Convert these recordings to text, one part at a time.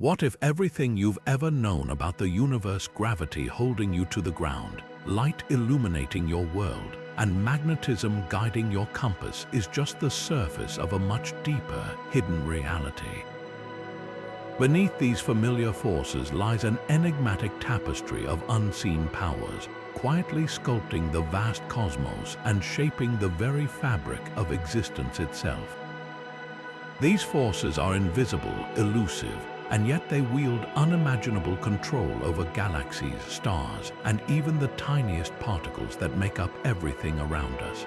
What if everything you've ever known about the universe, gravity holding you to the ground, light illuminating your world, and magnetism guiding your compass is just the surface of a much deeper, hidden reality? Beneath these familiar forces lies an enigmatic tapestry of unseen powers, quietly sculpting the vast cosmos and shaping the very fabric of existence itself. These forces are invisible, elusive, and yet they wield unimaginable control over galaxies, stars, and even the tiniest particles that make up everything around us.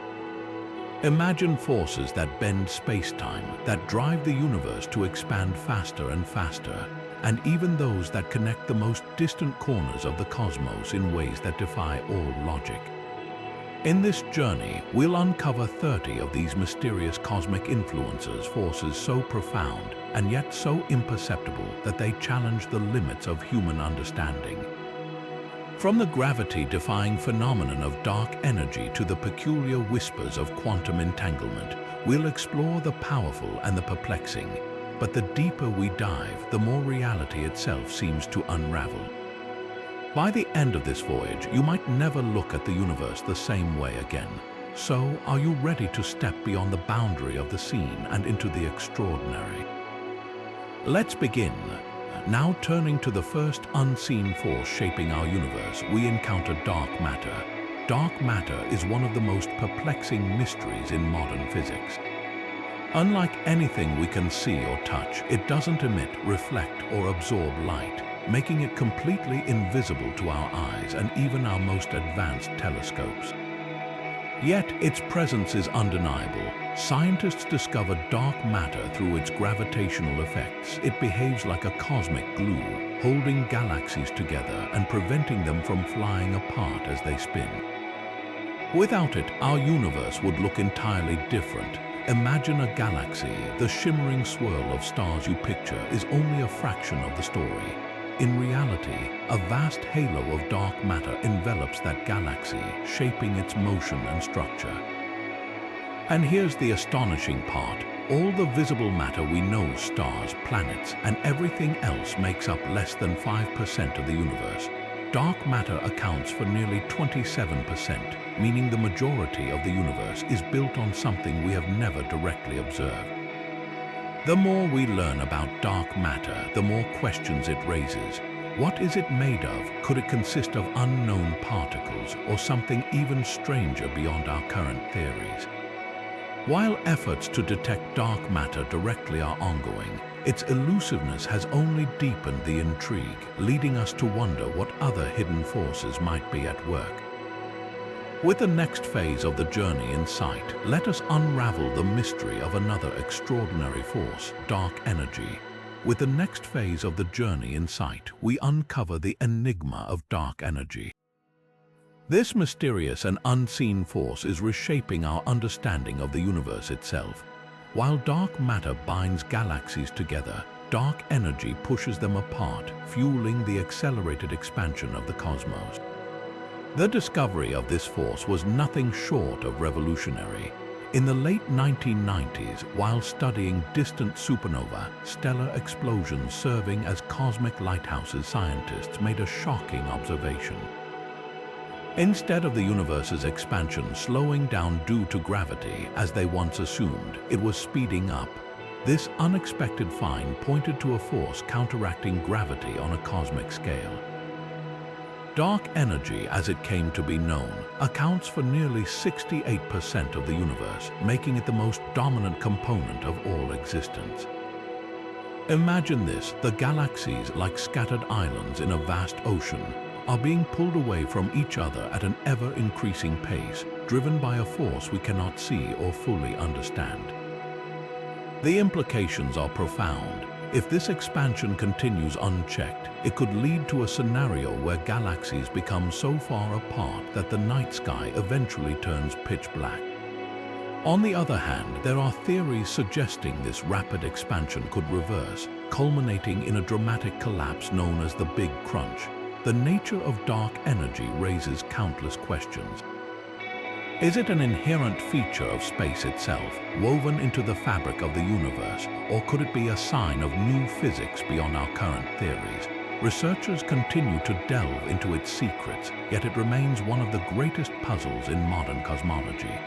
Imagine forces that bend space-time, that drive the universe to expand faster and faster, and even those that connect the most distant corners of the cosmos in ways that defy all logic. In this journey, we'll uncover 30 of these mysterious cosmic influences, forces so profound and yet so imperceptible that they challenge the limits of human understanding. From the gravity-defying phenomenon of dark energy to the peculiar whispers of quantum entanglement, we'll explore the powerful and the perplexing. But the deeper we dive, the more reality itself seems to unravel. By the end of this voyage, you might never look at the universe the same way again. So, are you ready to step beyond the boundary of the seen and into the extraordinary? Let's begin. Now turning to the first unseen force shaping our universe, we encounter dark matter. Dark matter is one of the most perplexing mysteries in modern physics. Unlike anything we can see or touch, it doesn't emit, reflect, or absorb light, making it completely invisible to our eyes and even our most advanced telescopes. Yet its presence is undeniable. Scientists discovered dark matter through its gravitational effects. It behaves like a cosmic glue, holding galaxies together and preventing them from flying apart as they spin. Without it, our universe would look entirely different. Imagine a galaxy. The shimmering swirl of stars you picture is only a fraction of the story. In reality, a vast halo of dark matter envelops that galaxy, shaping its motion and structure. And here's the astonishing part. All the visible matter we know, stars, planets, and everything else makes up less than 5% of the universe. Dark matter accounts for nearly 27%, meaning the majority of the universe is built on something we have never directly observed. The more we learn about dark matter, the more questions it raises. What is it made of? Could it consist of unknown particles or something even stranger beyond our current theories? While efforts to detect dark matter directly are ongoing, its elusiveness has only deepened the intrigue, leading us to wonder what other hidden forces might be at work. With the next phase of the journey in sight, let us unravel the mystery of another extraordinary force, dark energy. With the next phase of the journey in sight, we uncover the enigma of dark energy. This mysterious and unseen force is reshaping our understanding of the universe itself. While dark matter binds galaxies together, dark energy pushes them apart, fueling the accelerated expansion of the cosmos. The discovery of this force was nothing short of revolutionary. In the late 1990s, while studying distant supernova, stellar explosions serving as cosmic lighthouses, scientists made a shocking observation. Instead of the universe's expansion slowing down due to gravity, as they once assumed, it was speeding up. This unexpected find pointed to a force counteracting gravity on a cosmic scale. Dark energy, as it came to be known, accounts for nearly 68% of the universe, making it the most dominant component of all existence. Imagine this: the galaxies, like scattered islands in a vast ocean, are being pulled away from each other at an ever-increasing pace, driven by a force we cannot see or fully understand. The implications are profound. If this expansion continues unchecked, it could lead to a scenario where galaxies become so far apart that the night sky eventually turns pitch black. On the other hand, there are theories suggesting this rapid expansion could reverse, culminating in a dramatic collapse known as the Big Crunch. The nature of dark energy raises countless questions. Is it an inherent feature of space itself, woven into the fabric of the universe, or could it be a sign of new physics beyond our current theories? Researchers continue to delve into its secrets, yet it remains one of the greatest puzzles in modern cosmology.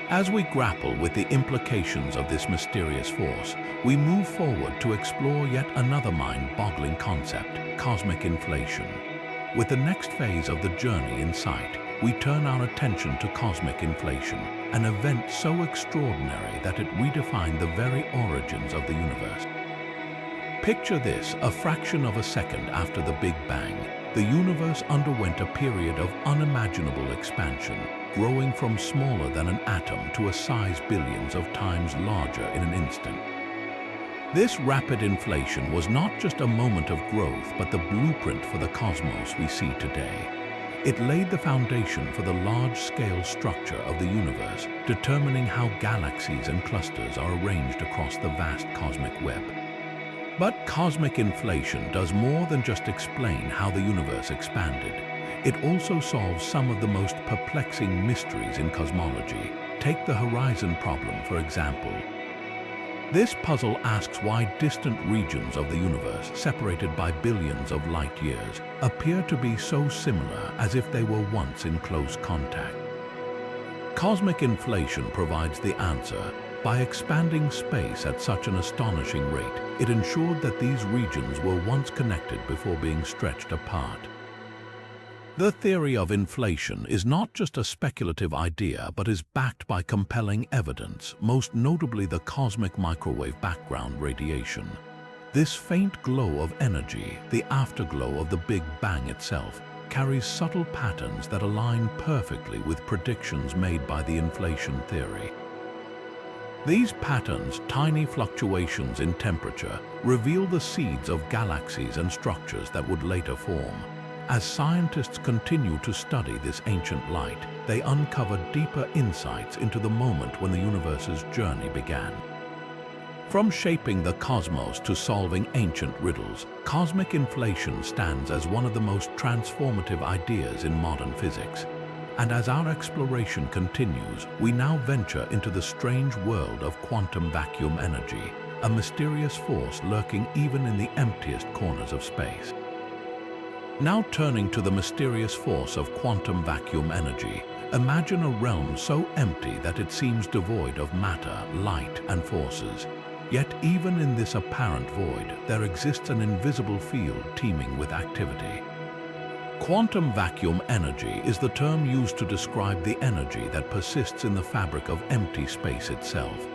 As we grapple with the implications of this mysterious force, we move forward to explore yet another mind-boggling concept, cosmic inflation. With the next phase of the journey in sight, we turn our attention to cosmic inflation, an event so extraordinary that it redefined the very origins of the universe. Picture this: a fraction of a second after the Big Bang, the universe underwent a period of unimaginable expansion, growing from smaller than an atom to a size billions of times larger in an instant. This rapid inflation was not just a moment of growth, but the blueprint for the cosmos we see today. It laid the foundation for the large-scale structure of the universe, determining how galaxies and clusters are arranged across the vast cosmic web. But cosmic inflation does more than just explain how the universe expanded. It also solves some of the most perplexing mysteries in cosmology. Take the horizon problem, for example. This puzzle asks why distant regions of the universe, separated by billions of light years, appear to be so similar as if they were once in close contact. Cosmic inflation provides the answer. By expanding space at such an astonishing rate, it ensured that these regions were once connected before being stretched apart. The theory of inflation is not just a speculative idea, but is backed by compelling evidence, most notably the cosmic microwave background radiation. This faint glow of energy, the afterglow of the Big Bang itself, carries subtle patterns that align perfectly with predictions made by the inflation theory. These patterns, tiny fluctuations in temperature, reveal the seeds of galaxies and structures that would later form. As scientists continue to study this ancient light, they uncover deeper insights into the moment when the universe's journey began. From shaping the cosmos to solving ancient riddles, cosmic inflation stands as one of the most transformative ideas in modern physics. And as our exploration continues, we now venture into the strange world of quantum vacuum energy, a mysterious force lurking even in the emptiest corners of space. Now turning to the mysterious force of quantum vacuum energy, imagine a realm so empty that it seems devoid of matter, light, and forces. Yet even in this apparent void, there exists an invisible field teeming with activity. Quantum vacuum energy is the term used to describe the energy that persists in the fabric of empty space itself.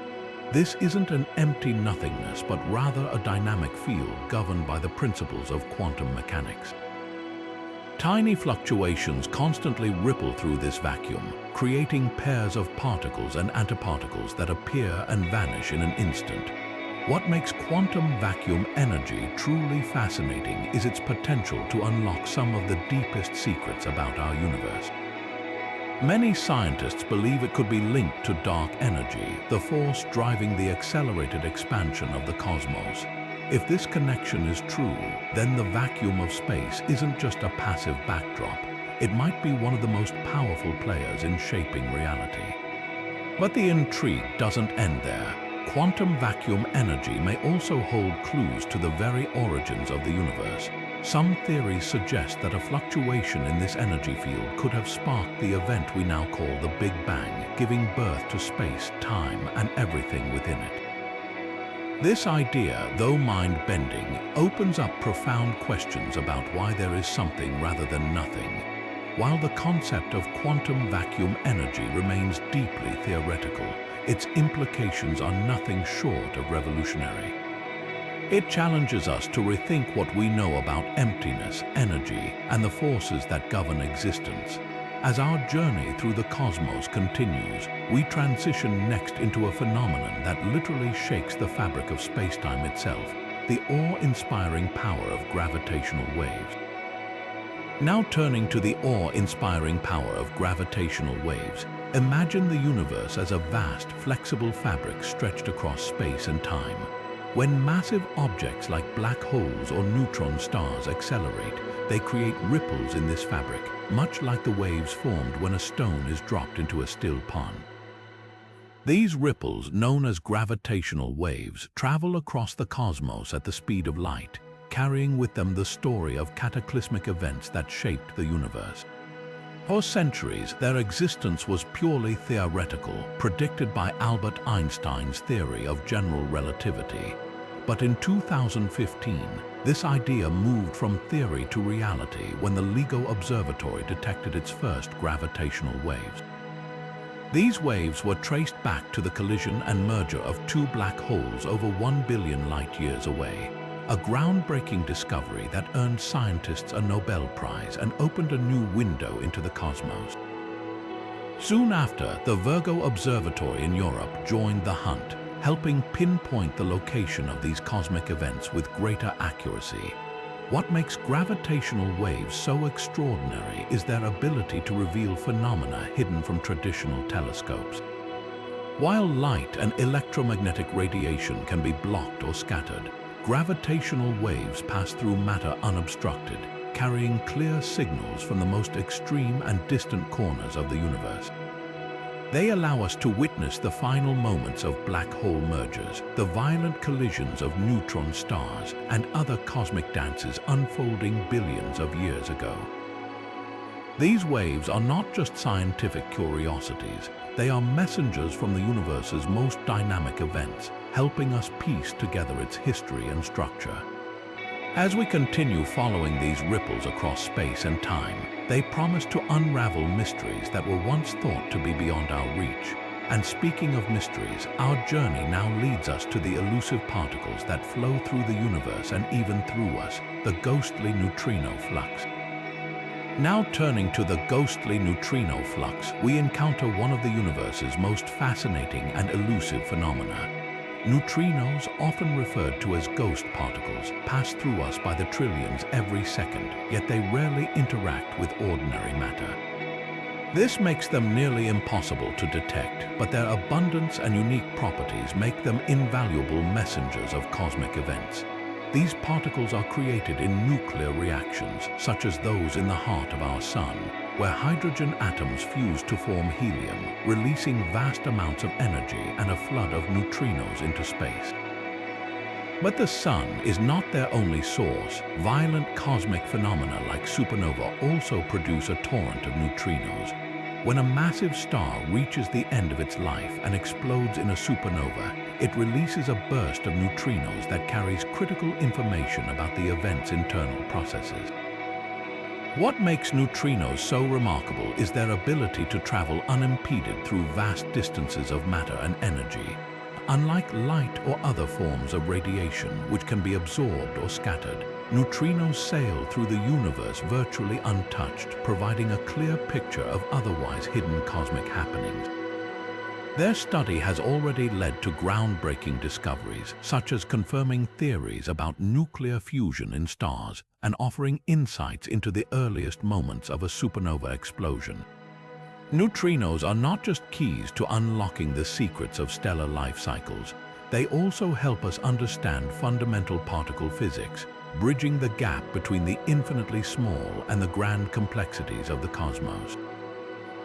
This isn't an empty nothingness, but rather a dynamic field governed by the principles of quantum mechanics. Tiny fluctuations constantly ripple through this vacuum, creating pairs of particles and antiparticles that appear and vanish in an instant. What makes quantum vacuum energy truly fascinating is its potential to unlock some of the deepest secrets about our universe. Many scientists believe it could be linked to dark energy, the force driving the accelerated expansion of the cosmos. If this connection is true, then the vacuum of space isn't just a passive backdrop. It might be one of the most powerful players in shaping reality. But the intrigue doesn't end there. Quantum vacuum energy may also hold clues to the very origins of the universe. Some theories suggest that a fluctuation in this energy field could have sparked the event we now call the Big Bang, giving birth to space, time, and everything within it. This idea, though mind-bending, opens up profound questions about why there is something rather than nothing. While the concept of quantum vacuum energy remains deeply theoretical, its implications are nothing short of revolutionary. It challenges us to rethink what we know about emptiness, energy, and the forces that govern existence. As our journey through the cosmos continues, we transition next into a phenomenon that literally shakes the fabric of spacetime itself, the awe-inspiring power of gravitational waves. Now turning to the awe-inspiring power of gravitational waves, imagine the universe as a vast, flexible fabric stretched across space and time. When massive objects like black holes or neutron stars accelerate, they create ripples in this fabric, much like the waves formed when a stone is dropped into a still pond. These ripples, known as gravitational waves, travel across the cosmos at the speed of light, carrying with them the story of cataclysmic events that shaped the universe. For centuries, their existence was purely theoretical, predicted by Albert Einstein's theory of general relativity. But in 2015, this idea moved from theory to reality when the LIGO Observatory detected its first gravitational waves. These waves were traced back to the collision and merger of two black holes over 1 billion light-years away, a groundbreaking discovery that earned scientists a Nobel Prize and opened a new window into the cosmos. Soon after, the Virgo Observatory in Europe joined the hunt, helping pinpoint the location of these cosmic events with greater accuracy. What makes gravitational waves so extraordinary is their ability to reveal phenomena hidden from traditional telescopes. While light and electromagnetic radiation can be blocked or scattered, gravitational waves pass through matter unobstructed, carrying clear signals from the most extreme and distant corners of the universe. They allow us to witness the final moments of black hole mergers, the violent collisions of neutron stars, and other cosmic dances unfolding billions of years ago. These waves are not just scientific curiosities, they are messengers from the universe's most dynamic events, helping us piece together its history and structure. As we continue following these ripples across space and time, they promise to unravel mysteries that were once thought to be beyond our reach. And speaking of mysteries, our journey now leads us to the elusive particles that flow through the universe and even through us, the ghostly neutrino flux. Now turning to the ghostly neutrino flux, we encounter one of the universe's most fascinating and elusive phenomena. Neutrinos, often referred to as ghost particles, pass through us by the trillions every second, yet they rarely interact with ordinary matter. This makes them nearly impossible to detect, but their abundance and unique properties make them invaluable messengers of cosmic events. These particles are created in nuclear reactions, such as those in the heart of our Sun, where hydrogen atoms fuse to form helium, releasing vast amounts of energy and a flood of neutrinos into space. But the Sun is not their only source. Violent cosmic phenomena like supernova also produce a torrent of neutrinos. When a massive star reaches the end of its life and explodes in a supernova, it releases a burst of neutrinos that carries critical information about the event's internal processes. What makes neutrinos so remarkable is their ability to travel unimpeded through vast distances of matter and energy. Unlike light or other forms of radiation, which can be absorbed or scattered, neutrinos sail through the universe virtually untouched, providing a clear picture of otherwise hidden cosmic happenings. Their study has already led to groundbreaking discoveries, such as confirming theories about nuclear fusion in stars and offering insights into the earliest moments of a supernova explosion. Neutrinos are not just keys to unlocking the secrets of stellar life cycles, they also help us understand fundamental particle physics, bridging the gap between the infinitely small and the grand complexities of the cosmos.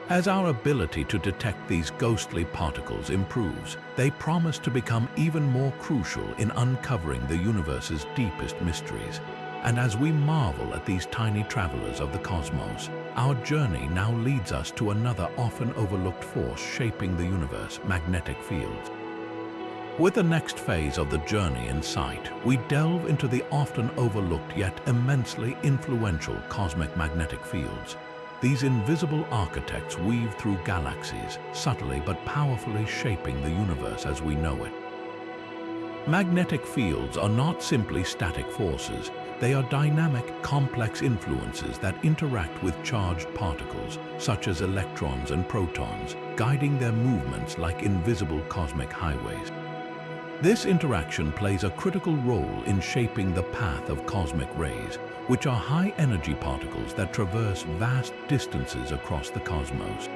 As our ability to detect these ghostly particles improves, they promise to become even more crucial in uncovering the universe's deepest mysteries. And as we marvel at these tiny travelers of the cosmos, our journey now leads us to another often overlooked force shaping the universe: magnetic fields. With the next phase of the journey in sight, we delve into the often overlooked yet immensely influential cosmic magnetic fields. These invisible architects weave through galaxies, subtly but powerfully shaping the universe as we know it. Magnetic fields are not simply static forces. They are dynamic, complex influences that interact with charged particles, such as electrons and protons, guiding their movements like invisible cosmic highways. This interaction plays a critical role in shaping the path of cosmic rays, which are high-energy particles that traverse vast distances across the cosmos.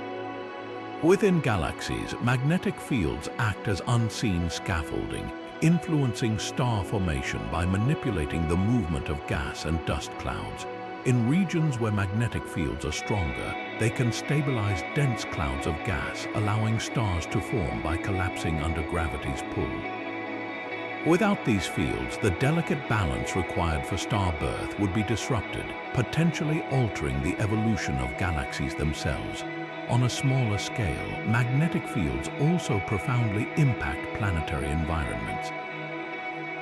Within galaxies, magnetic fields act as unseen scaffolding, influencing star formation by manipulating the movement of gas and dust clouds. In regions where magnetic fields are stronger, they can stabilize dense clouds of gas, allowing stars to form by collapsing under gravity's pull. Without these fields, the delicate balance required for star birth would be disrupted, potentially altering the evolution of galaxies themselves. On a smaller scale, magnetic fields also profoundly impact planetary environments.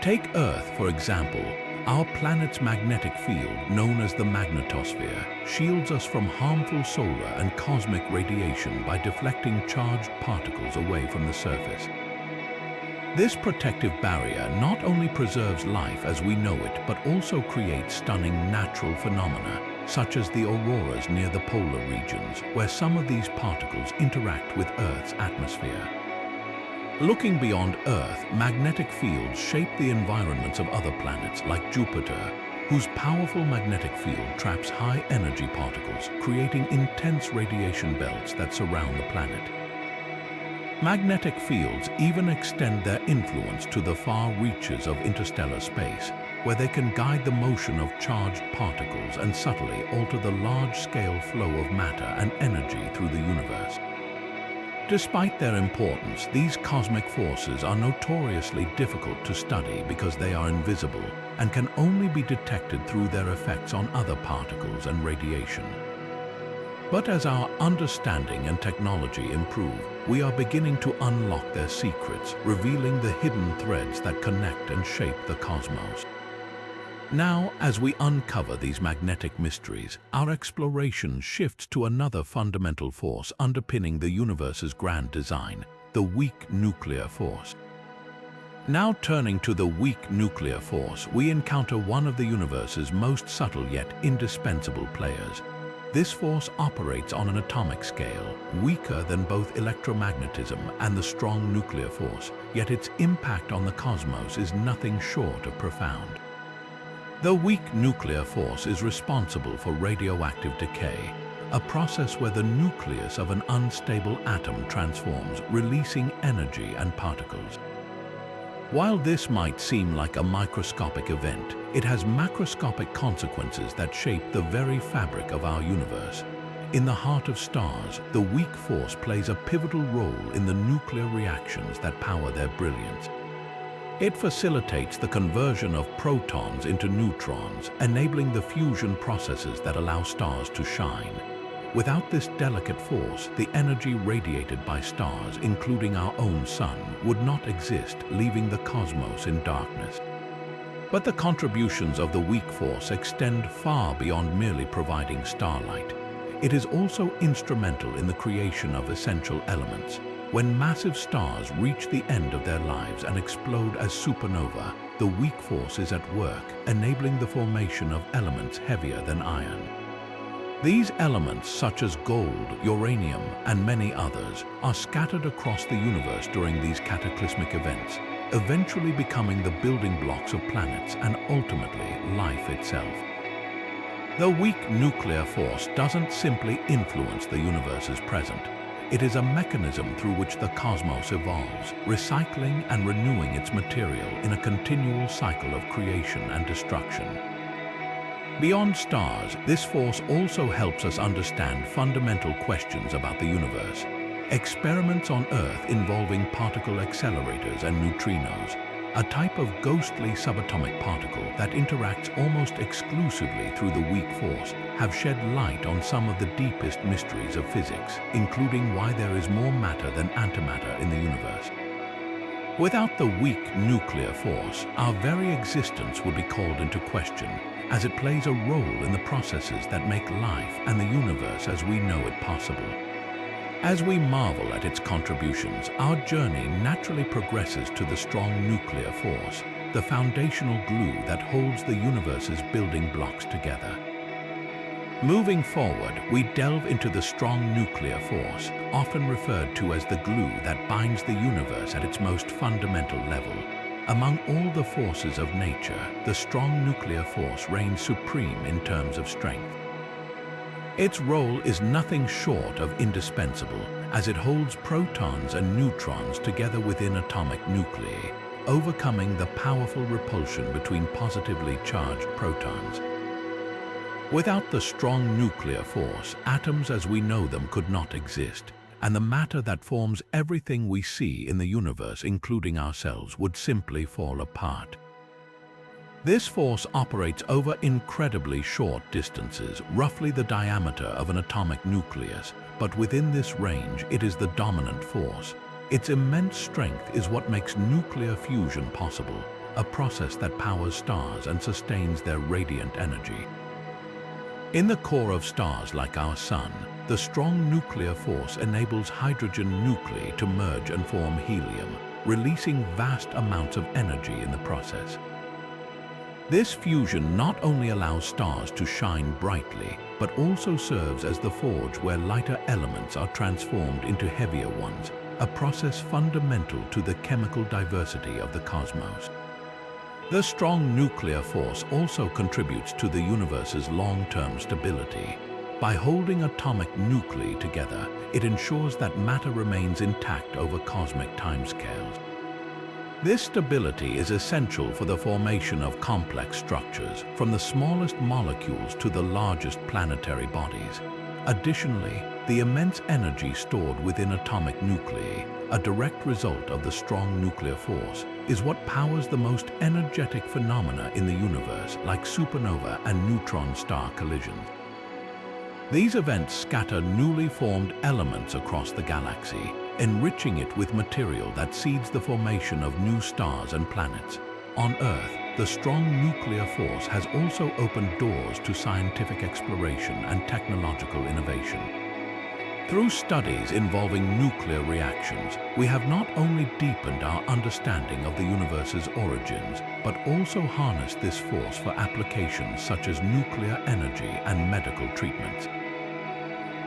Take Earth, for example. Our planet's magnetic field, known as the magnetosphere, shields us from harmful solar and cosmic radiation by deflecting charged particles away from the surface. This protective barrier not only preserves life as we know it, but also creates stunning natural phenomena, such as the auroras near the polar regions, where some of these particles interact with Earth's atmosphere. Looking beyond Earth, magnetic fields shape the environments of other planets like Jupiter, whose powerful magnetic field traps high-energy particles, creating intense radiation belts that surround the planet. Magnetic fields even extend their influence to the far reaches of interstellar space, where they can guide the motion of charged particles and subtly alter the large-scale flow of matter and energy through the universe. Despite their importance, these cosmic forces are notoriously difficult to study because they are invisible and can only be detected through their effects on other particles and radiation. But as our understanding and technology improve, we are beginning to unlock their secrets, revealing the hidden threads that connect and shape the cosmos. Now, as we uncover these magnetic mysteries, our exploration shifts to another fundamental force underpinning the universe's grand design, the weak nuclear force. Now turning to the weak nuclear force, we encounter one of the universe's most subtle yet indispensable players. This force operates on an atomic scale, weaker than both electromagnetism and the strong nuclear force, yet its impact on the cosmos is nothing short of profound. The weak nuclear force is responsible for radioactive decay, a process where the nucleus of an unstable atom transforms, releasing energy and particles. While this might seem like a microscopic event, it has macroscopic consequences that shape the very fabric of our universe. In the heart of stars, the weak force plays a pivotal role in the nuclear reactions that power their brilliance. It facilitates the conversion of protons into neutrons, enabling the fusion processes that allow stars to shine. Without this delicate force, the energy radiated by stars, including our own sun, would not exist, leaving the cosmos in darkness. But the contributions of the weak force extend far beyond merely providing starlight. It is also instrumental in the creation of essential elements. When massive stars reach the end of their lives and explode as supernova, the weak force is at work, enabling the formation of elements heavier than iron. These elements, such as gold, uranium, and many others, are scattered across the universe during these cataclysmic events, eventually becoming the building blocks of planets and ultimately life itself. The weak nuclear force doesn't simply influence the universe's present. It is a mechanism through which the cosmos evolves, recycling and renewing its material in a continual cycle of creation and destruction. Beyond stars, this force also helps us understand fundamental questions about the universe. Experiments on Earth involving particle accelerators and neutrinos, a type of ghostly subatomic particle that interacts almost exclusively through the weak force, have shed light on some of the deepest mysteries of physics, including why there is more matter than antimatter in the universe. Without the weak nuclear force, our very existence would be called into question, as it plays a role in the processes that make life and the universe as we know it possible. As we marvel at its contributions, our journey naturally progresses to the strong nuclear force, the foundational glue that holds the universe's building blocks together. Moving forward, we delve into the strong nuclear force, often referred to as the glue that binds the universe at its most fundamental level. Among all the forces of nature, the strong nuclear force reigns supreme in terms of strength. Its role is nothing short of indispensable, as it holds protons and neutrons together within atomic nuclei, overcoming the powerful repulsion between positively charged protons. Without the strong nuclear force, atoms as we know them could not exist, and the matter that forms everything we see in the universe, including ourselves, would simply fall apart. This force operates over incredibly short distances, roughly the diameter of an atomic nucleus, but within this range it is the dominant force. Its immense strength is what makes nuclear fusion possible, a process that powers stars and sustains their radiant energy. In the core of stars like our Sun, the strong nuclear force enables hydrogen nuclei to merge and form helium, releasing vast amounts of energy in the process. This fusion not only allows stars to shine brightly, but also serves as the forge where lighter elements are transformed into heavier ones, a process fundamental to the chemical diversity of the cosmos. The strong nuclear force also contributes to the universe's long-term stability. By holding atomic nuclei together, it ensures that matter remains intact over cosmic timescales. This stability is essential for the formation of complex structures, from the smallest molecules to the largest planetary bodies. Additionally, the immense energy stored within atomic nuclei, a direct result of the strong nuclear force, is what powers the most energetic phenomena in the universe, like supernova and neutron star collisions. These events scatter newly formed elements across the galaxy, enriching it with material that seeds the formation of new stars and planets. On Earth, the strong nuclear force has also opened doors to scientific exploration and technological innovation. Through studies involving nuclear reactions, we have not only deepened our understanding of the universe's origins, but also harnessed this force for applications such as nuclear energy and medical treatments.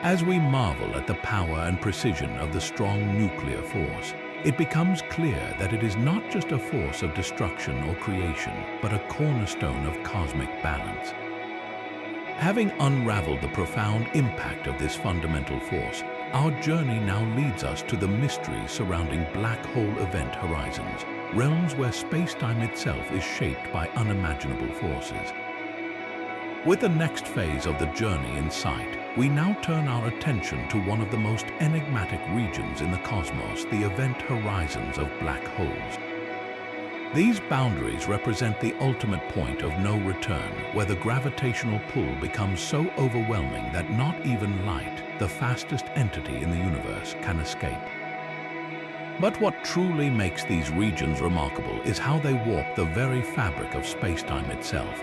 As we marvel at the power and precision of the strong nuclear force, it becomes clear that it is not just a force of destruction or creation, but a cornerstone of cosmic balance. Having unraveled the profound impact of this fundamental force, our journey now leads us to the mysteries surrounding black hole event horizons, realms where space-time itself is shaped by unimaginable forces. With the next phase of the journey in sight, we now turn our attention to one of the most enigmatic regions in the cosmos, the event horizons of black holes. These boundaries represent the ultimate point of no return, where the gravitational pull becomes so overwhelming that not even light, the fastest entity in the universe, can escape. But what truly makes these regions remarkable is how they warp the very fabric of space-time itself.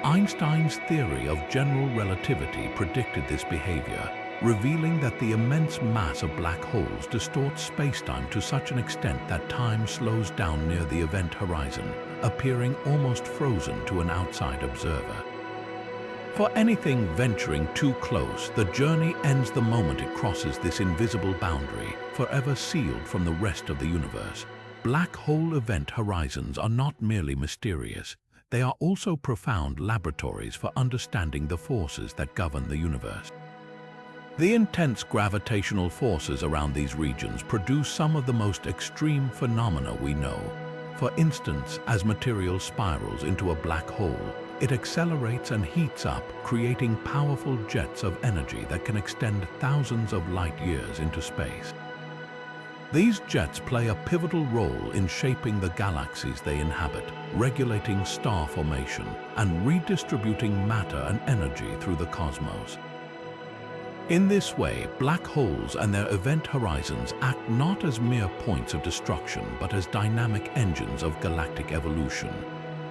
Einstein's theory of general relativity predicted this behavior, revealing that the immense mass of black holes distorts space-time to such an extent that time slows down near the event horizon, appearing almost frozen to an outside observer. For anything venturing too close, the journey ends the moment it crosses this invisible boundary, forever sealed from the rest of the universe. Black hole event horizons are not merely mysterious. They are also profound laboratories for understanding the forces that govern the universe. The intense gravitational forces around these regions produce some of the most extreme phenomena we know. For instance, as material spirals into a black hole, it accelerates and heats up, creating powerful jets of energy that can extend thousands of light years into space. These jets play a pivotal role in shaping the galaxies they inhabit, regulating star formation, and redistributing matter and energy through the cosmos. In this way, black holes and their event horizons act not as mere points of destruction, but as dynamic engines of galactic evolution.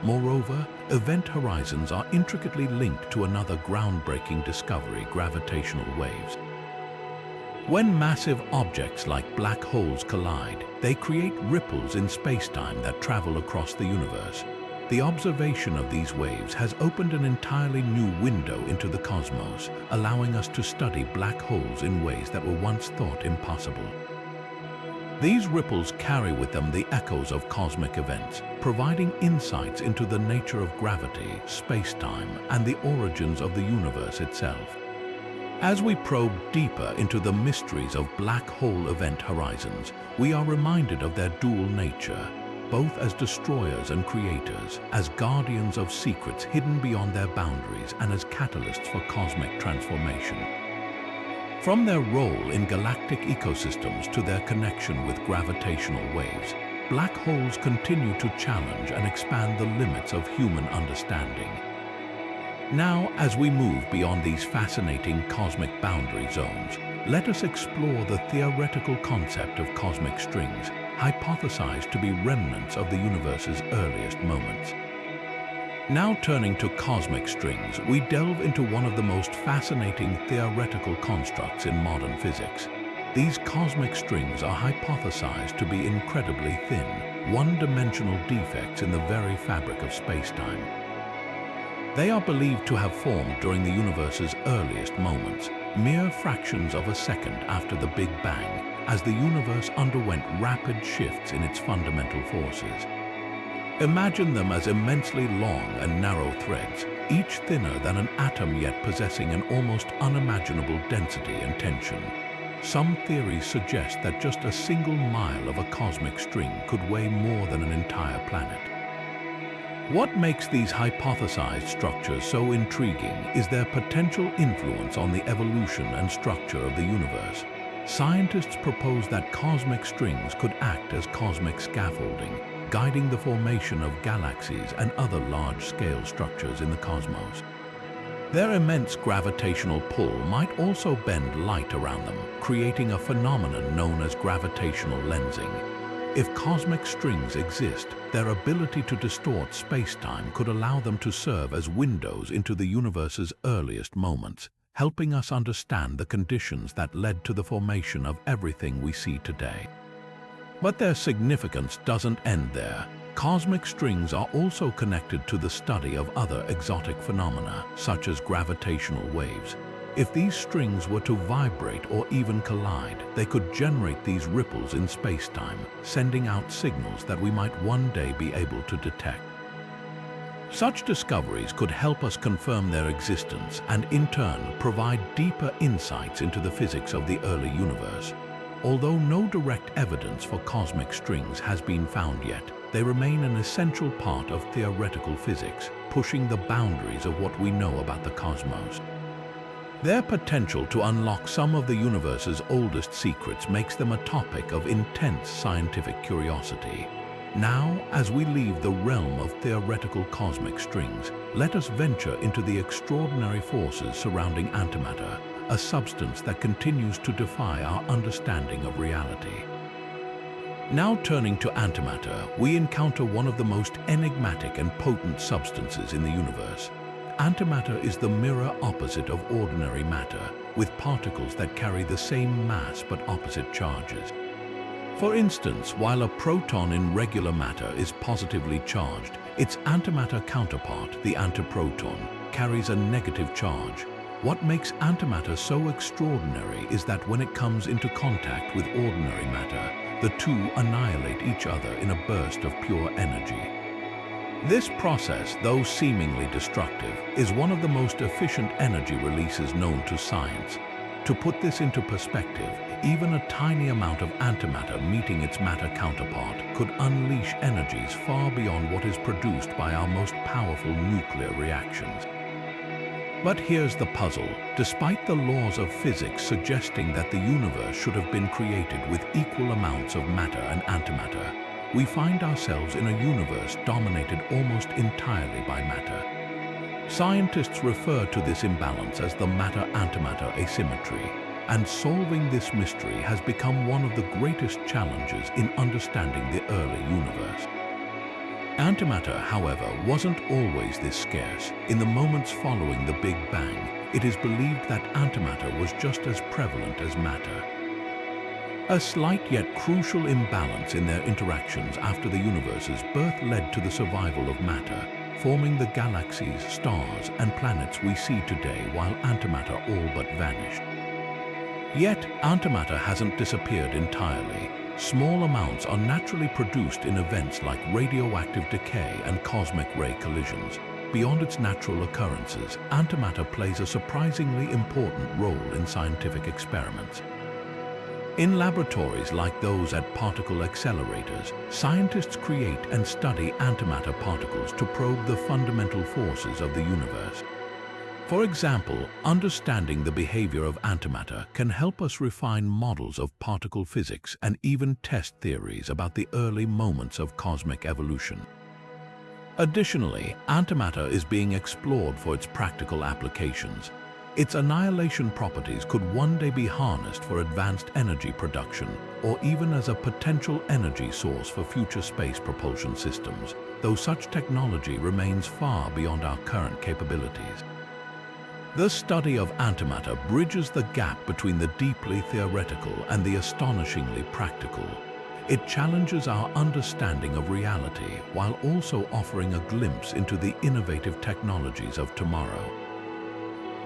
Moreover, event horizons are intricately linked to another groundbreaking discovery, gravitational waves. When massive objects like black holes collide, they create ripples in space-time that travel across the universe. The observation of these waves has opened an entirely new window into the cosmos, allowing us to study black holes in ways that were once thought impossible. These ripples carry with them the echoes of cosmic events, providing insights into the nature of gravity, space-time, and the origins of the universe itself. As we probe deeper into the mysteries of black hole event horizons, we are reminded of their dual nature. both as destroyers and creators, as guardians of secrets hidden beyond their boundaries and as catalysts for cosmic transformation. From their role in galactic ecosystems to their connection with gravitational waves, black holes continue to challenge and expand the limits of human understanding. Now, as we move beyond these fascinating cosmic boundary zones, let us explore the theoretical concept of cosmic strings, hypothesized to be remnants of the universe's earliest moments. Now turning to cosmic strings, we delve into one of the most fascinating theoretical constructs in modern physics. These cosmic strings are hypothesized to be incredibly thin, one-dimensional defects in the very fabric of spacetime. They are believed to have formed during the universe's earliest moments, mere fractions of a second after the Big Bang, as the universe underwent rapid shifts in its fundamental forces. Imagine them as immensely long and narrow threads, each thinner than an atom yet possessing an almost unimaginable density and tension. Some theories suggest that just a single mile of a cosmic string could weigh more than an entire planet. What makes these hypothesized structures so intriguing is their potential influence on the evolution and structure of the universe. Scientists propose that cosmic strings could act as cosmic scaffolding, guiding the formation of galaxies and other large-scale structures in the cosmos. Their immense gravitational pull might also bend light around them, creating a phenomenon known as gravitational lensing. If cosmic strings exist, their ability to distort space-time could allow them to serve as windows into the universe's earliest moments, helping us understand the conditions that led to the formation of everything we see today. But their significance doesn't end there. Cosmic strings are also connected to the study of other exotic phenomena, such as gravitational waves. If these strings were to vibrate or even collide, they could generate these ripples in space-time, sending out signals that we might one day be able to detect. Such discoveries could help us confirm their existence and, in turn, provide deeper insights into the physics of the early universe. Although no direct evidence for cosmic strings has been found yet, they remain an essential part of theoretical physics, pushing the boundaries of what we know about the cosmos. Their potential to unlock some of the universe's oldest secrets makes them a topic of intense scientific curiosity. Now, as we leave the realm of theoretical cosmic strings, let us venture into the extraordinary forces surrounding antimatter, a substance that continues to defy our understanding of reality. Now turning to antimatter, we encounter one of the most enigmatic and potent substances in the universe. Antimatter is the mirror opposite of ordinary matter, with particles that carry the same mass but opposite charges. For instance, while a proton in regular matter is positively charged, its antimatter counterpart, the antiproton, carries a negative charge. What makes antimatter so extraordinary is that when it comes into contact with ordinary matter, the two annihilate each other in a burst of pure energy. This process, though seemingly destructive, is one of the most efficient energy releases known to science. To put this into perspective, even a tiny amount of antimatter meeting its matter counterpart could unleash energies far beyond what is produced by our most powerful nuclear reactions. But here's the puzzle. Despite the laws of physics suggesting that the universe should have been created with equal amounts of matter and antimatter, we find ourselves in a universe dominated almost entirely by matter. Scientists refer to this imbalance as the matter-antimatter asymmetry, and solving this mystery has become one of the greatest challenges in understanding the early universe. Antimatter, however, wasn't always this scarce. In the moments following the Big Bang, it is believed that antimatter was just as prevalent as matter. A slight yet crucial imbalance in their interactions after the universe's birth led to the survival of matter, forming the galaxies, stars, and planets we see today, while antimatter all but vanished. Yet, antimatter hasn't disappeared entirely. Small amounts are naturally produced in events like radioactive decay and cosmic ray collisions. Beyond its natural occurrences, antimatter plays a surprisingly important role in scientific experiments. In laboratories like those at particle accelerators, scientists create and study antimatter particles to probe the fundamental forces of the universe. For example, understanding the behavior of antimatter can help us refine models of particle physics and even test theories about the early moments of cosmic evolution. Additionally, antimatter is being explored for its practical applications. Its annihilation properties could one day be harnessed for advanced energy production or even as a potential energy source for future space propulsion systems, though such technology remains far beyond our current capabilities. The study of antimatter bridges the gap between the deeply theoretical and the astonishingly practical. It challenges our understanding of reality while also offering a glimpse into the innovative technologies of tomorrow.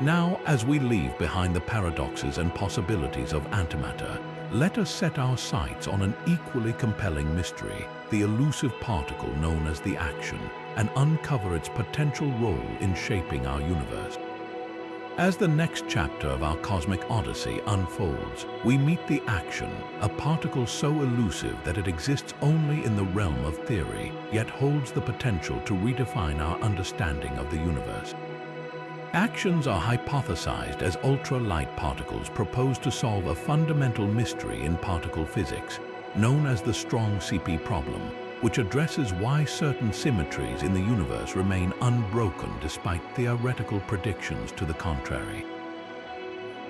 Now, as we leave behind the paradoxes and possibilities of antimatter, let us set our sights on an equally compelling mystery, the elusive particle known as the action, and uncover its potential role in shaping our universe. As the next chapter of our cosmic odyssey unfolds, we meet the action, a particle so elusive that it exists only in the realm of theory, yet holds the potential to redefine our understanding of the universe. Actions are hypothesized as ultra-light particles proposed to solve a fundamental mystery in particle physics, known as the strong CP problem, which addresses why certain symmetries in the universe remain unbroken despite theoretical predictions to the contrary.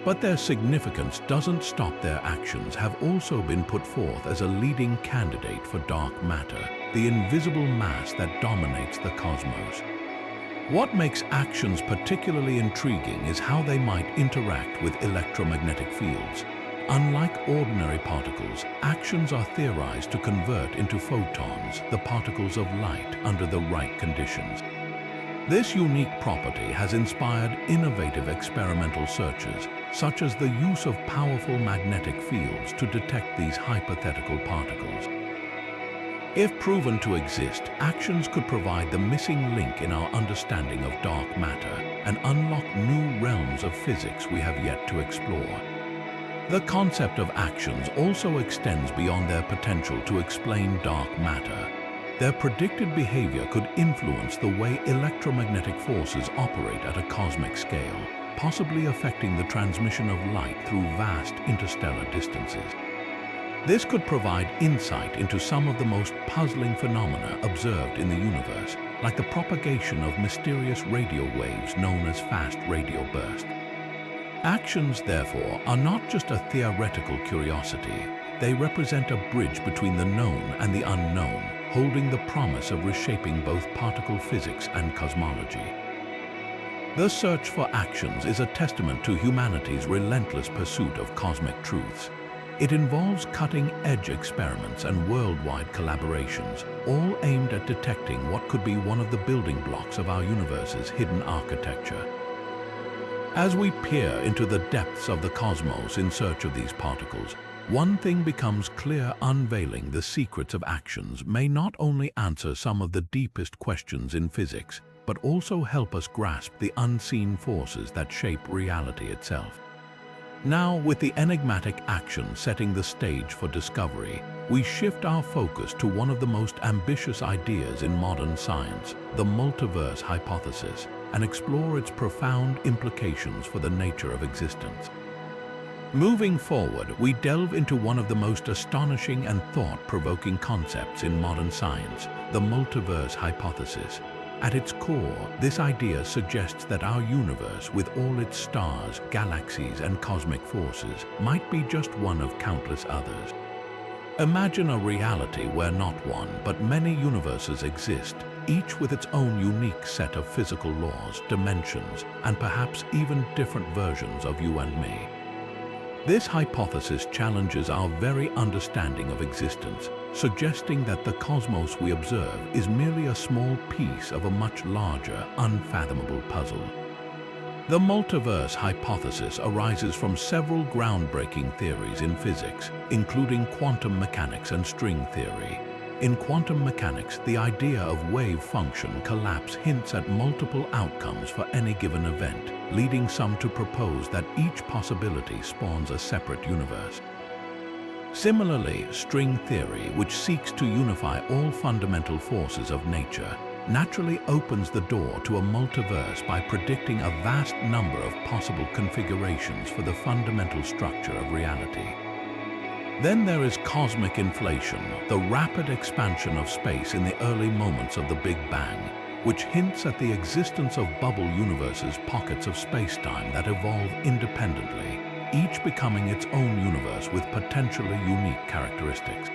But their significance doesn't stop. Their actions have also been put forth as a leading candidate for dark matter, the invisible mass that dominates the cosmos. What makes actions particularly intriguing is how they might interact with electromagnetic fields. Unlike ordinary particles, actions are theorized to convert into photons, the particles of light, under the right conditions. This unique property has inspired innovative experimental searches, such as the use of powerful magnetic fields to detect these hypothetical particles. If proven to exist, actions could provide the missing link in our understanding of dark matter and unlock new realms of physics we have yet to explore. The concept of actions also extends beyond their potential to explain dark matter. Their predicted behavior could influence the way electromagnetic forces operate at a cosmic scale, possibly affecting the transmission of light through vast interstellar distances. This could provide insight into some of the most puzzling phenomena observed in the universe, like the propagation of mysterious radio waves known as fast radio bursts. Actions, therefore, are not just a theoretical curiosity. They represent a bridge between the known and the unknown, holding the promise of reshaping both particle physics and cosmology. The search for actions is a testament to humanity's relentless pursuit of cosmic truths. It involves cutting-edge experiments and worldwide collaborations, all aimed at detecting what could be one of the building blocks of our universe's hidden architecture. As we peer into the depths of the cosmos in search of these particles, one thing becomes clear: unveiling the secrets of actions may not only answer some of the deepest questions in physics, but also help us grasp the unseen forces that shape reality itself. Now, with the enigmatic action setting the stage for discovery, we shift our focus to one of the most ambitious ideas in modern science, the multiverse hypothesis, and explore its profound implications for the nature of existence. Moving forward, we delve into one of the most astonishing and thought-provoking concepts in modern science, the multiverse hypothesis. At its core, this idea suggests that our universe, with all its stars, galaxies, and cosmic forces, might be just one of countless others. Imagine a reality where not one, but many universes exist, each with its own unique set of physical laws, dimensions, and perhaps even different versions of you and me. This hypothesis challenges our very understanding of existence, suggesting that the cosmos we observe is merely a small piece of a much larger, unfathomable puzzle. The multiverse hypothesis arises from several groundbreaking theories in physics, including quantum mechanics and string theory. In quantum mechanics, the idea of wave function collapse hints at multiple outcomes for any given event, leading some to propose that each possibility spawns a separate universe. Similarly, string theory, which seeks to unify all fundamental forces of nature, naturally opens the door to a multiverse by predicting a vast number of possible configurations for the fundamental structure of reality. Then there is cosmic inflation, the rapid expansion of space in the early moments of the Big Bang, which hints at the existence of bubble universes, pockets of spacetime that evolve independently, each becoming its own universe with potentially unique characteristics.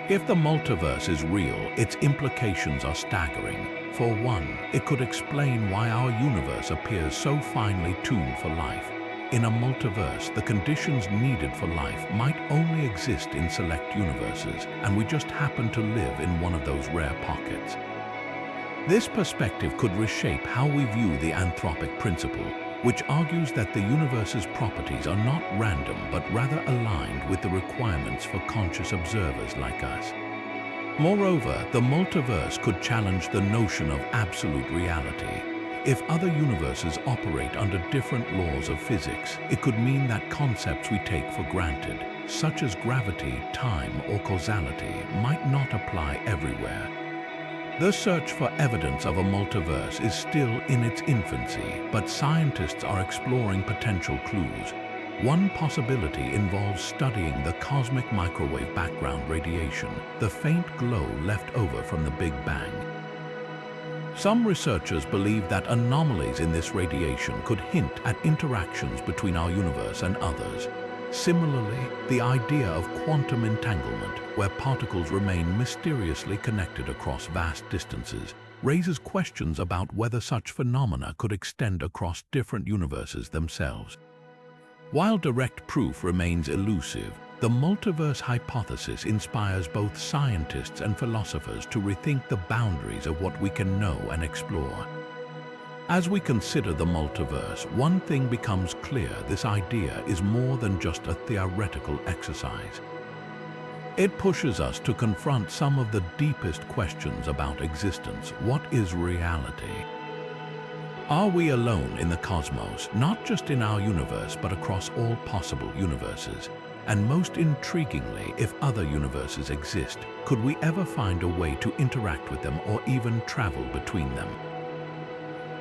If the multiverse is real, its implications are staggering. For one, it could explain why our universe appears so finely tuned for life. In a multiverse, the conditions needed for life might only exist in select universes, and we just happen to live in one of those rare pockets. This perspective could reshape how we view the anthropic principle, which argues that the universe's properties are not random but rather aligned with the requirements for conscious observers like us. Moreover, the multiverse could challenge the notion of absolute reality. If other universes operate under different laws of physics, it could mean that concepts we take for granted, such as gravity, time, or causality, might not apply everywhere. The search for evidence of a multiverse is still in its infancy, but scientists are exploring potential clues. One possibility involves studying the cosmic microwave background radiation, the faint glow left over from the Big Bang. Some researchers believe that anomalies in this radiation could hint at interactions between our universe and others. Similarly, the idea of quantum entanglement, where particles remain mysteriously connected across vast distances, raises questions about whether such phenomena could extend across different universes themselves. While direct proof remains elusive, the multiverse hypothesis inspires both scientists and philosophers to rethink the boundaries of what we can know and explore. As we consider the multiverse, one thing becomes clear: this idea is more than just a theoretical exercise. It pushes us to confront some of the deepest questions about existence. What is reality? Are we alone in the cosmos, not just in our universe, but across all possible universes? And most intriguingly, if other universes exist, could we ever find a way to interact with them or even travel between them?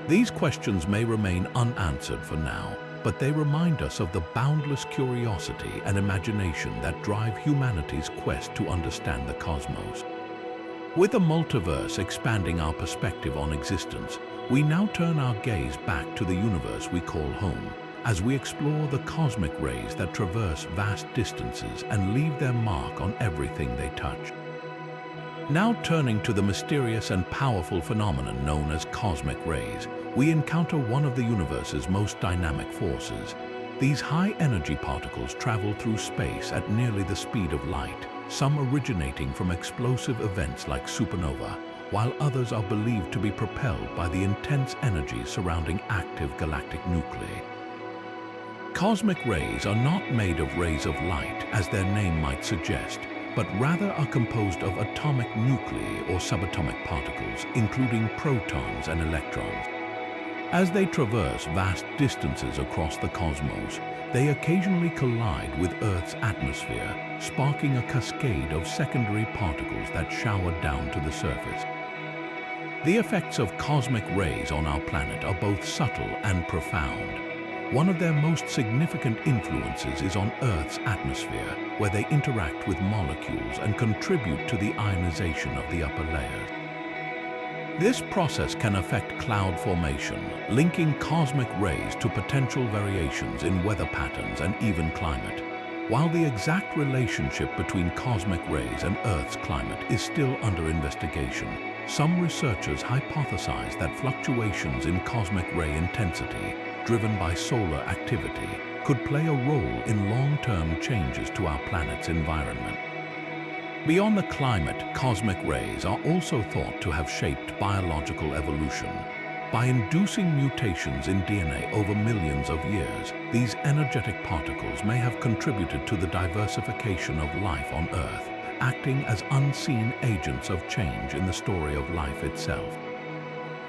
These questions may remain unanswered for now, but they remind us of the boundless curiosity and imagination that drive humanity's quest to understand the cosmos. With the multiverse expanding our perspective on existence, we now turn our gaze back to the universe we call home, as we explore the cosmic rays that traverse vast distances and leave their mark on everything they touch. Now turning to the mysterious and powerful phenomenon known as cosmic rays, we encounter one of the universe's most dynamic forces. These high-energy particles travel through space at nearly the speed of light, some originating from explosive events like supernova, while others are believed to be propelled by the intense energies surrounding active galactic nuclei. Cosmic rays are not made of rays of light, as their name might suggest, but rather are composed of atomic nuclei or subatomic particles, including protons and electrons. As they traverse vast distances across the cosmos, they occasionally collide with Earth's atmosphere, sparking a cascade of secondary particles that shower down to the surface. The effects of cosmic rays on our planet are both subtle and profound. One of their most significant influences is on Earth's atmosphere, where they interact with molecules and contribute to the ionization of the upper layers. This process can affect cloud formation, linking cosmic rays to potential variations in weather patterns and even climate. While the exact relationship between cosmic rays and Earth's climate is still under investigation, some researchers hypothesize that fluctuations in cosmic ray intensity, driven by solar activity, could play a role in long-term changes to our planet's environment. Beyond the climate, cosmic rays are also thought to have shaped biological evolution. By inducing mutations in DNA over millions of years, these energetic particles may have contributed to the diversification of life on Earth, acting as unseen agents of change in the story of life itself.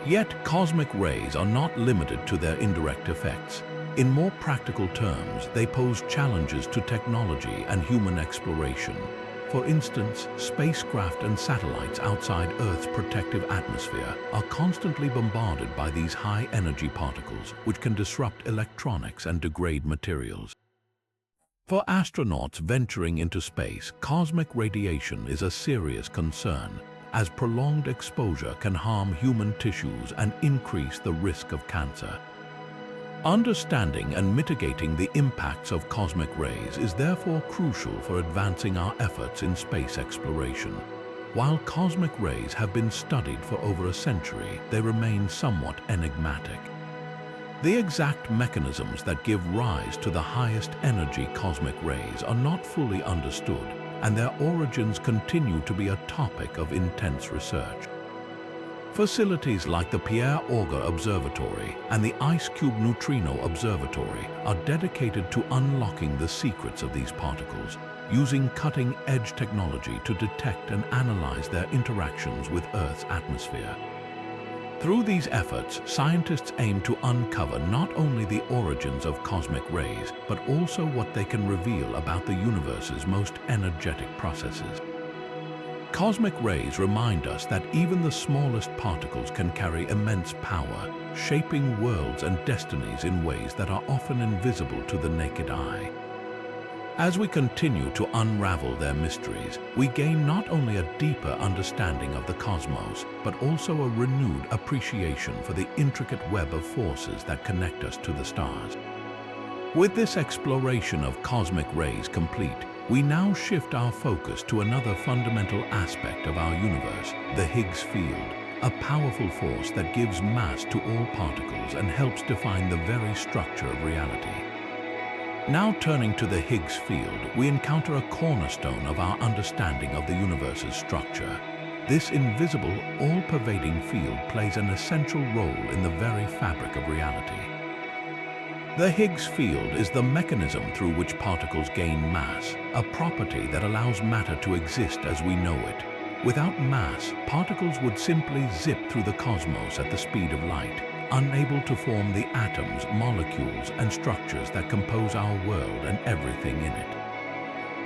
Yet, cosmic rays are not limited to their indirect effects. In more practical terms, they pose challenges to technology and human exploration. For instance, spacecraft and satellites outside Earth's protective atmosphere are constantly bombarded by these high-energy particles, which can disrupt electronics and degrade materials. For astronauts venturing into space, cosmic radiation is a serious concern, as prolonged exposure can harm human tissues and increase the risk of cancer. Understanding and mitigating the impacts of cosmic rays is therefore crucial for advancing our efforts in space exploration. While cosmic rays have been studied for over a century, they remain somewhat enigmatic. The exact mechanisms that give rise to the highest energy cosmic rays are not fully understood, and their origins continue to be a topic of intense research. Facilities like the Pierre Auger Observatory and the IceCube Neutrino Observatory are dedicated to unlocking the secrets of these particles, using cutting-edge technology to detect and analyze their interactions with Earth's atmosphere. Through these efforts, scientists aim to uncover not only the origins of cosmic rays, but also what they can reveal about the universe's most energetic processes. Cosmic rays remind us that even the smallest particles can carry immense power, shaping worlds and destinies in ways that are often invisible to the naked eye. As we continue to unravel their mysteries, we gain not only a deeper understanding of the cosmos, but also a renewed appreciation for the intricate web of forces that connect us to the stars. With this exploration of cosmic rays complete, we now shift our focus to another fundamental aspect of our universe, the Higgs field, a powerful force that gives mass to all particles and helps define the very structure of reality. Now turning to the Higgs field, we encounter a cornerstone of our understanding of the universe's structure. This invisible, all-pervading field plays an essential role in the very fabric of reality. The Higgs field is the mechanism through which particles gain mass, a property that allows matter to exist as we know it. Without mass, particles would simply zip through the cosmos at the speed of light, unable to form the atoms, molecules, and structures that compose our world and everything in it.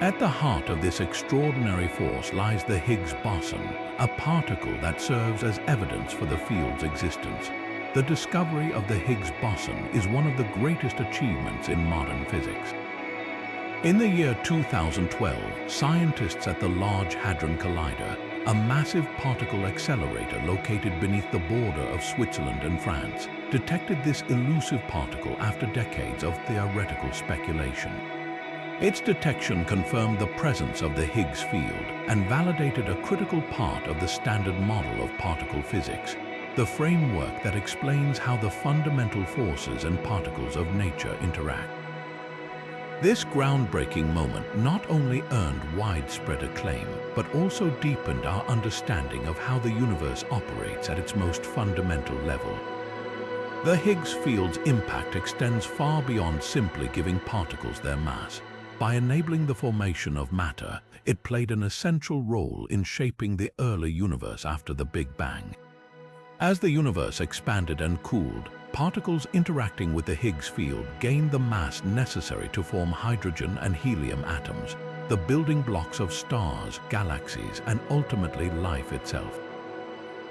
At the heart of this extraordinary force lies the Higgs boson, a particle that serves as evidence for the field's existence. The discovery of the Higgs boson is one of the greatest achievements in modern physics. In the year 2012, scientists at the Large Hadron Collider, a massive particle accelerator located beneath the border of Switzerland and France, detected this elusive particle after decades of theoretical speculation. Its detection confirmed the presence of the Higgs field and validated a critical part of the standard model of particle physics, the framework that explains how the fundamental forces and particles of nature interact. This groundbreaking moment not only earned widespread acclaim, but also deepened our understanding of how the universe operates at its most fundamental level. The Higgs field's impact extends far beyond simply giving particles their mass. By enabling the formation of matter, it played an essential role in shaping the early universe after the Big Bang. As the universe expanded and cooled, particles interacting with the Higgs field gained the mass necessary to form hydrogen and helium atoms, the building blocks of stars, galaxies, and ultimately life itself.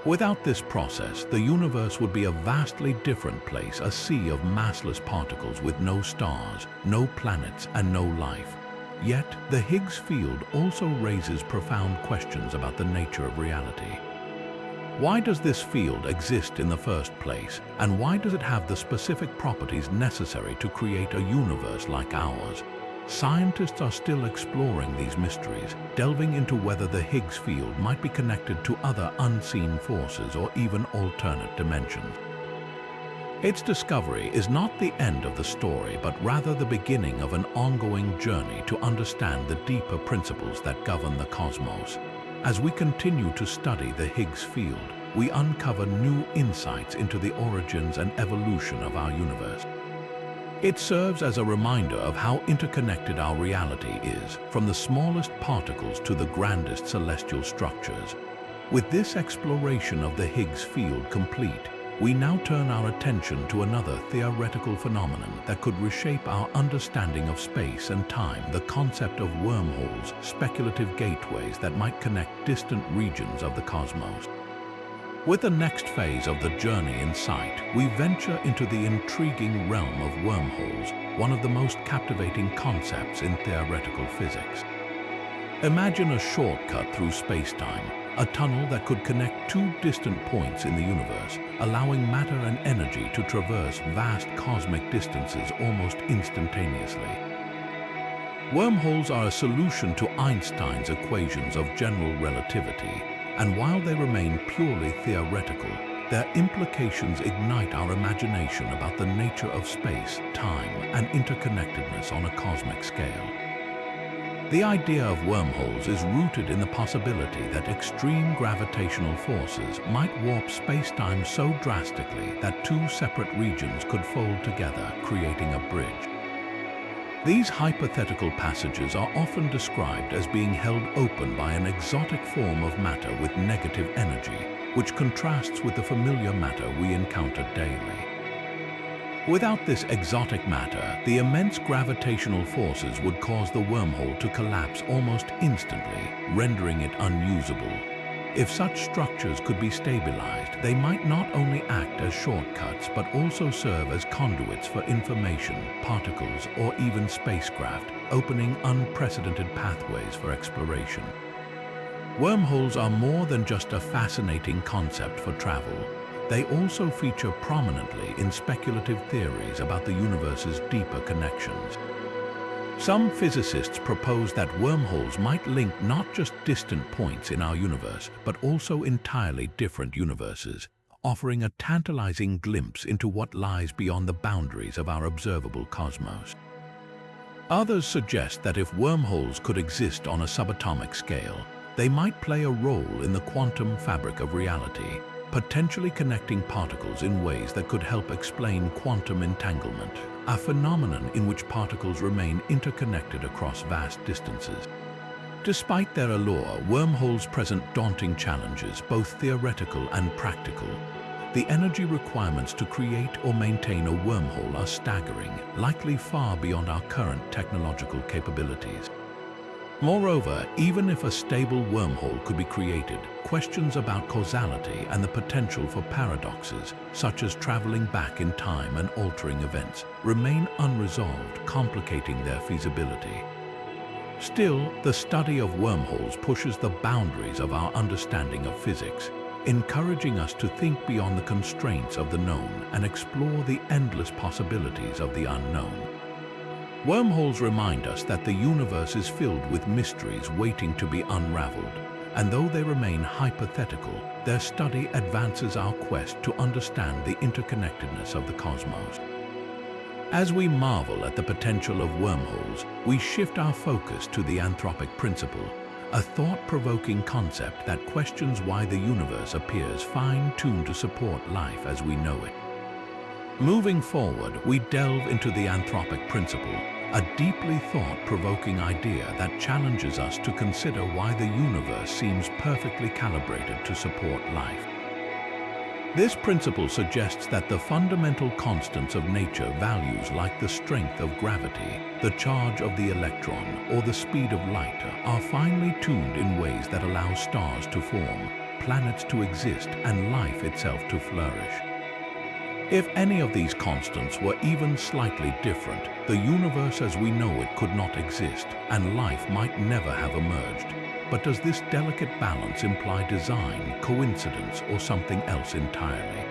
Without this process, the universe would be a vastly different place, a sea of massless particles with no stars, no planets, and no life. Yet, the Higgs field also raises profound questions about the nature of reality. Why does this field exist in the first place, and why does it have the specific properties necessary to create a universe like ours? Scientists are still exploring these mysteries, delving into whether the Higgs field might be connected to other unseen forces or even alternate dimensions. Its discovery is not the end of the story, but rather the beginning of an ongoing journey to understand the deeper principles that govern the cosmos. As we continue to study the Higgs field, we uncover new insights into the origins and evolution of our universe. It serves as a reminder of how interconnected our reality is, from the smallest particles to the grandest celestial structures. With this exploration of the Higgs field complete, we now turn our attention to another theoretical phenomenon that could reshape our understanding of space and time, the concept of wormholes, speculative gateways that might connect distant regions of the cosmos. With the next phase of the journey in sight, we venture into the intriguing realm of wormholes, one of the most captivating concepts in theoretical physics. Imagine a shortcut through spacetime, a tunnel that could connect two distant points in the universe, allowing matter and energy to traverse vast cosmic distances almost instantaneously. Wormholes are a solution to Einstein's equations of general relativity, and while they remain purely theoretical, their implications ignite our imagination about the nature of space, time, and interconnectedness on a cosmic scale. The idea of wormholes is rooted in the possibility that extreme gravitational forces might warp space-time so drastically that two separate regions could fold together, creating a bridge. These hypothetical passages are often described as being held open by an exotic form of matter with negative energy, which contrasts with the familiar matter we encounter daily. Without this exotic matter, the immense gravitational forces would cause the wormhole to collapse almost instantly, rendering it unusable. If such structures could be stabilized, they might not only act as shortcuts but also serve as conduits for information, particles, or even spacecraft, opening unprecedented pathways for exploration. Wormholes are more than just a fascinating concept for travel. They also feature prominently in speculative theories about the universe's deeper connections. Some physicists propose that wormholes might link not just distant points in our universe, but also entirely different universes, offering a tantalizing glimpse into what lies beyond the boundaries of our observable cosmos. Others suggest that if wormholes could exist on a subatomic scale, they might play a role in the quantum fabric of reality, potentially connecting particles in ways that could help explain quantum entanglement, a phenomenon in which particles remain interconnected across vast distances. Despite their allure, wormholes present daunting challenges, both theoretical and practical. The energy requirements to create or maintain a wormhole are staggering, likely far beyond our current technological capabilities. Moreover, even if a stable wormhole could be created, questions about causality and the potential for paradoxes, such as traveling back in time and altering events, remain unresolved, complicating their feasibility. Still, the study of wormholes pushes the boundaries of our understanding of physics, encouraging us to think beyond the constraints of the known and explore the endless possibilities of the unknown. Wormholes remind us that the universe is filled with mysteries waiting to be unraveled, and though they remain hypothetical, their study advances our quest to understand the interconnectedness of the cosmos. As we marvel at the potential of wormholes, we shift our focus to the anthropic principle, a thought-provoking concept that questions why the universe appears fine-tuned to support life as we know it. Moving forward, we delve into the anthropic principle, a deeply thought-provoking idea that challenges us to consider why the universe seems perfectly calibrated to support life. This principle suggests that the fundamental constants of nature, values like the strength of gravity, the charge of the electron, or the speed of light, are finely tuned in ways that allow stars to form, planets to exist, and life itself to flourish. If any of these constants were even slightly different, the universe as we know it could not exist, and life might never have emerged. But does this delicate balance imply design, coincidence, or something else entirely?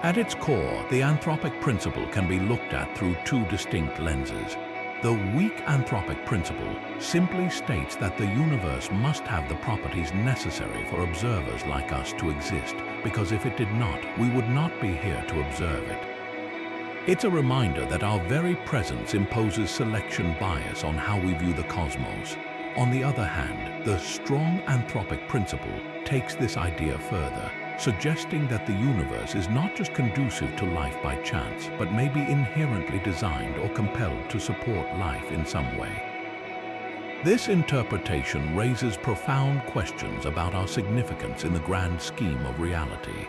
At its core, the anthropic principle can be looked at through two distinct lenses. The weak anthropic principle simply states that the universe must have the properties necessary for observers like us to exist, because if it did not, we would not be here to observe it. It's a reminder that our very presence imposes selection bias on how we view the cosmos. On the other hand, the strong anthropic principle takes this idea further, suggesting that the universe is not just conducive to life by chance, but may be inherently designed or compelled to support life in some way. This interpretation raises profound questions about our significance in the grand scheme of reality.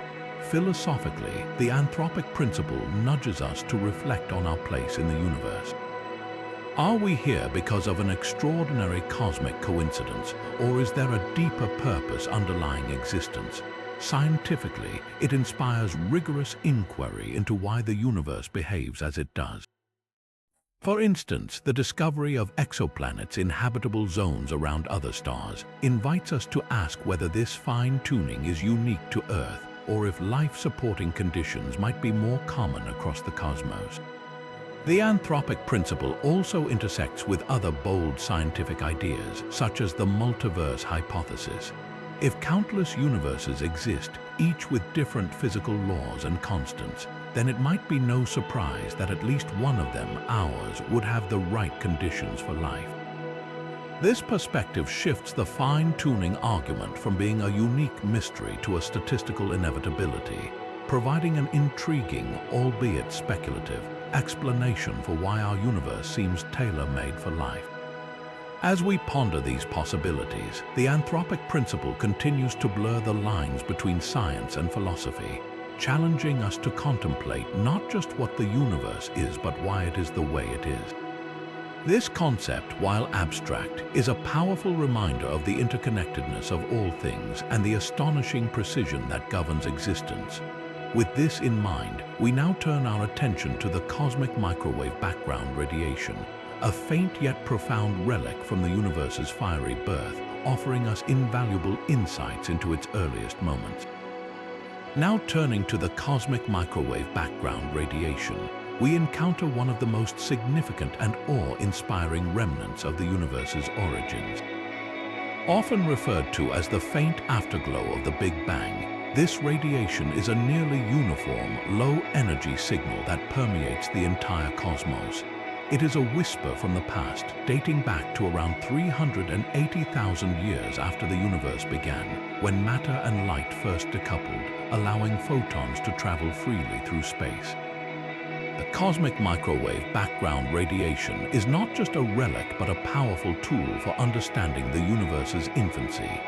Philosophically, the anthropic principle nudges us to reflect on our place in the universe. Are we here because of an extraordinary cosmic coincidence, or is there a deeper purpose underlying existence? Scientifically, it inspires rigorous inquiry into why the universe behaves as it does. For instance, the discovery of exoplanets in habitable zones around other stars invites us to ask whether this fine-tuning is unique to Earth, or if life-supporting conditions might be more common across the cosmos. The anthropic principle also intersects with other bold scientific ideas, such as the multiverse hypothesis. If countless universes exist, each with different physical laws and constants, then it might be no surprise that at least one of them, ours, would have the right conditions for life. This perspective shifts the fine-tuning argument from being a unique mystery to a statistical inevitability, providing an intriguing, albeit speculative, explanation for why our universe seems tailor-made for life. As we ponder these possibilities, the anthropic principle continues to blur the lines between science and philosophy, challenging us to contemplate not just what the universe is, but why it is the way it is. This concept, while abstract, is a powerful reminder of the interconnectedness of all things and the astonishing precision that governs existence. With this in mind, we now turn our attention to the cosmic microwave background radiation, a faint yet profound relic from the universe's fiery birth, offering us invaluable insights into its earliest moments. Now turning to the cosmic microwave background radiation, we encounter one of the most significant and awe-inspiring remnants of the universe's origins. Often referred to as the faint afterglow of the Big Bang, this radiation is a nearly uniform, low-energy signal that permeates the entire cosmos. It is a whisper from the past, dating back to around 380,000 years after the universe began, when matter and light first decoupled, allowing photons to travel freely through space. The cosmic microwave background radiation is not just a relic but a powerful tool for understanding the universe's infancy.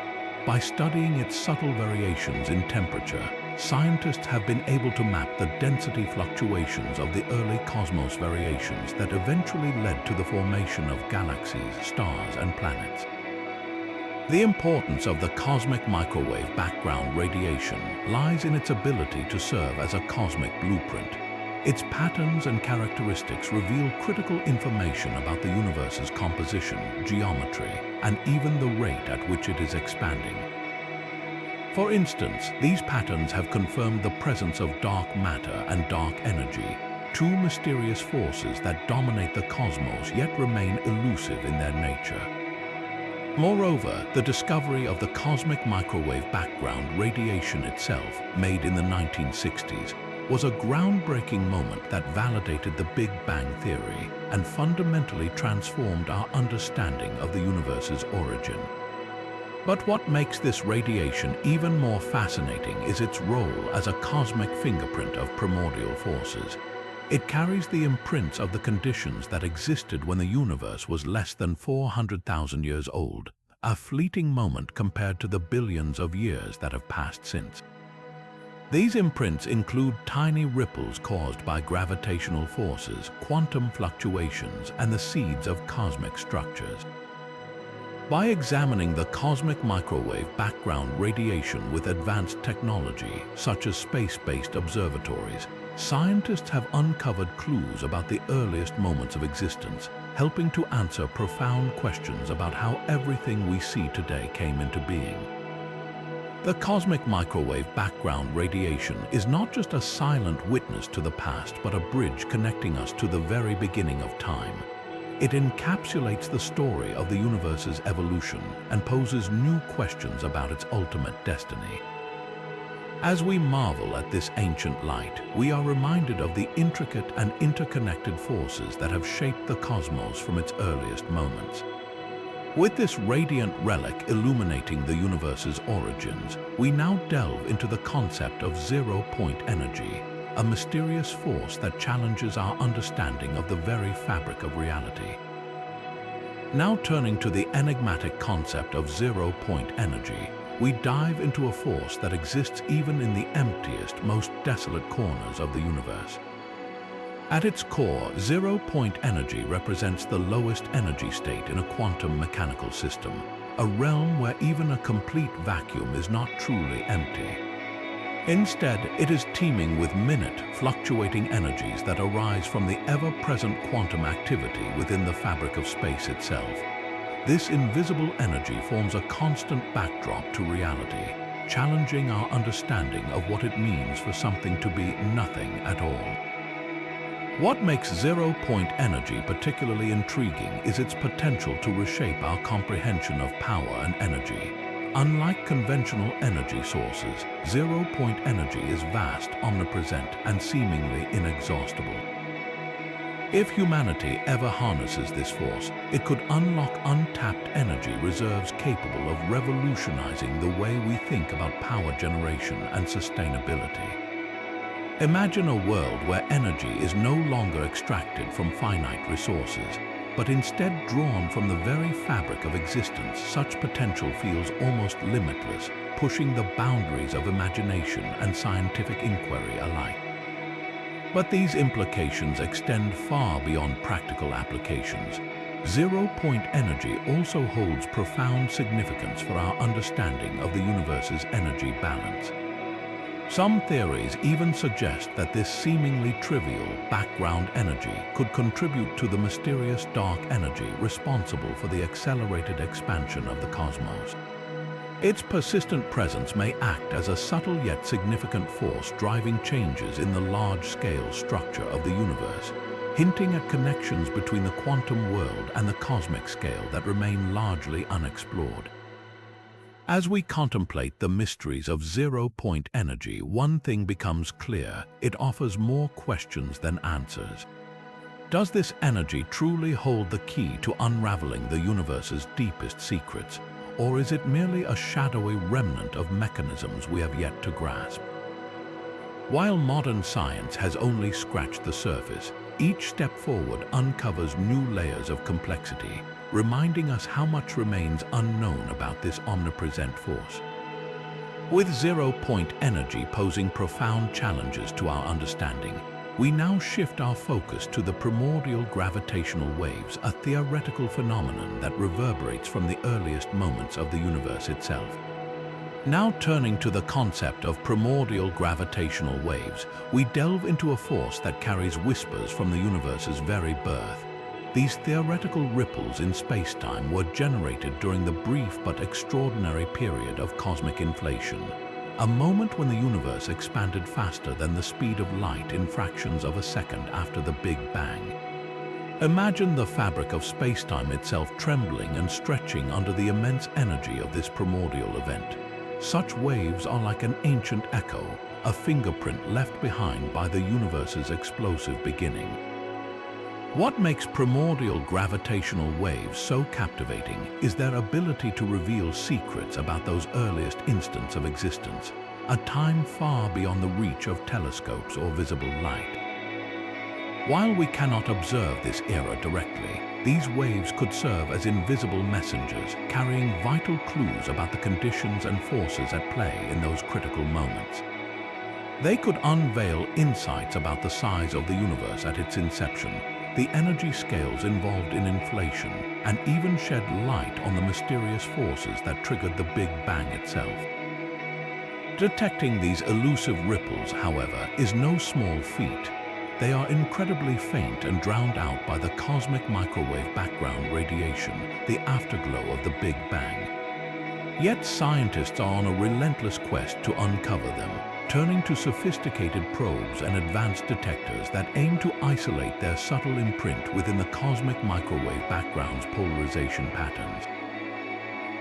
By studying its subtle variations in temperature, scientists have been able to map the density fluctuations of the early cosmos variations that eventually led to the formation of galaxies, stars, and planets. The importance of the cosmic microwave background radiation lies in its ability to serve as a cosmic blueprint. Its patterns and characteristics reveal critical information about the universe's composition, geometry, and even the rate at which it is expanding. For instance, these patterns have confirmed the presence of dark matter and dark energy, two mysterious forces that dominate the cosmos yet remain elusive in their nature. Moreover, the discovery of the cosmic microwave background radiation itself, made in the 1960s, was a groundbreaking moment that validated the Big Bang theory and fundamentally transformed our understanding of the universe's origin. But what makes this radiation even more fascinating is its role as a cosmic fingerprint of primordial forces. It carries the imprints of the conditions that existed when the universe was less than 400,000 years old, a fleeting moment compared to the billions of years that have passed since. These imprints include tiny ripples caused by gravitational forces, quantum fluctuations, and the seeds of cosmic structures. By examining the cosmic microwave background radiation with advanced technology, such as space-based observatories, scientists have uncovered clues about the earliest moments of existence, helping to answer profound questions about how everything we see today came into being. The cosmic microwave background radiation is not just a silent witness to the past, but a bridge connecting us to the very beginning of time. It encapsulates the story of the universe's evolution and poses new questions about its ultimate destiny. As we marvel at this ancient light, we are reminded of the intricate and interconnected forces that have shaped the cosmos from its earliest moments. With this radiant relic illuminating the universe's origins, we now delve into the concept of zero-point energy, a mysterious force that challenges our understanding of the very fabric of reality. Now turning to the enigmatic concept of zero-point energy, we dive into a force that exists even in the emptiest, most desolate corners of the universe. At its core, zero-point energy represents the lowest energy state in a quantum mechanical system, a realm where even a complete vacuum is not truly empty. Instead, it is teeming with minute, fluctuating energies that arise from the ever-present quantum activity within the fabric of space itself. This invisible energy forms a constant backdrop to reality, challenging our understanding of what it means for something to be nothing at all. What makes zero-point energy particularly intriguing is its potential to reshape our comprehension of power and energy. Unlike conventional energy sources, zero-point energy is vast, omnipresent, and seemingly inexhaustible. If humanity ever harnesses this force, it could unlock untapped energy reserves capable of revolutionizing the way we think about power generation and sustainability. Imagine a world where energy is no longer extracted from finite resources, but instead drawn from the very fabric of existence. Such potential feels almost limitless, pushing the boundaries of imagination and scientific inquiry alike. But these implications extend far beyond practical applications. Zero-point energy also holds profound significance for our understanding of the universe's energy balance. Some theories even suggest that this seemingly trivial background energy could contribute to the mysterious dark energy responsible for the accelerated expansion of the cosmos. Its persistent presence may act as a subtle yet significant force driving changes in the large-scale structure of the universe, hinting at connections between the quantum world and the cosmic scale that remain largely unexplored. As we contemplate the mysteries of zero-point energy, one thing becomes clear: it offers more questions than answers. Does this energy truly hold the key to unraveling the universe's deepest secrets, or is it merely a shadowy remnant of mechanisms we have yet to grasp? While modern science has only scratched the surface, each step forward uncovers new layers of complexity, reminding us how much remains unknown about this omnipresent force. With zero-point energy posing profound challenges to our understanding, we now shift our focus to the primordial gravitational waves, a theoretical phenomenon that reverberates from the earliest moments of the universe itself. Now turning to the concept of primordial gravitational waves, we delve into a force that carries whispers from the universe's very birth. These theoretical ripples in spacetime were generated during the brief but extraordinary period of cosmic inflation, a moment when the universe expanded faster than the speed of light in fractions of a second after the Big Bang. Imagine the fabric of spacetime itself trembling and stretching under the immense energy of this primordial event. Such waves are like an ancient echo, a fingerprint left behind by the universe's explosive beginning. What makes primordial gravitational waves so captivating is their ability to reveal secrets about those earliest instants of existence, a time far beyond the reach of telescopes or visible light. While we cannot observe this era directly, these waves could serve as invisible messengers, carrying vital clues about the conditions and forces at play in those critical moments. They could unveil insights about the size of the universe at its inception, the energy scales involved in inflation, and even shed light on the mysterious forces that triggered the Big Bang itself. Detecting these elusive ripples, however, is no small feat. They are incredibly faint and drowned out by the cosmic microwave background radiation, the afterglow of the Big Bang. Yet scientists are on a relentless quest to uncover them, turning to sophisticated probes and advanced detectors that aim to isolate their subtle imprint within the cosmic microwave background's polarization patterns.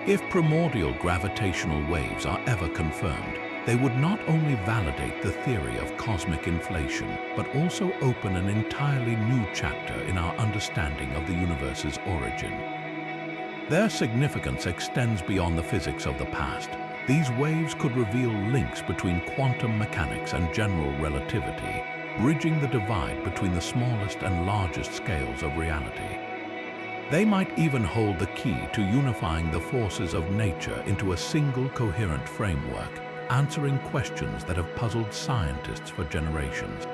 If primordial gravitational waves are ever confirmed, they would not only validate the theory of cosmic inflation, but also open an entirely new chapter in our understanding of the universe's origin. Their significance extends beyond the physics of the past. These waves could reveal links between quantum mechanics and general relativity, bridging the divide between the smallest and largest scales of reality. They might even hold the key to unifying the forces of nature into a single coherent framework, answering questions that have puzzled scientists for generations.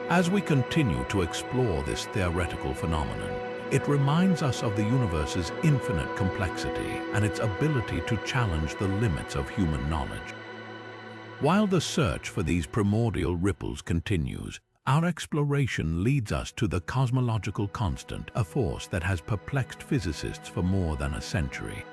As we continue to explore this theoretical phenomenon, it reminds us of the universe's infinite complexity and its ability to challenge the limits of human knowledge. While the search for these primordial ripples continues, our exploration leads us to the cosmological constant, a force that has perplexed physicists for more than a century.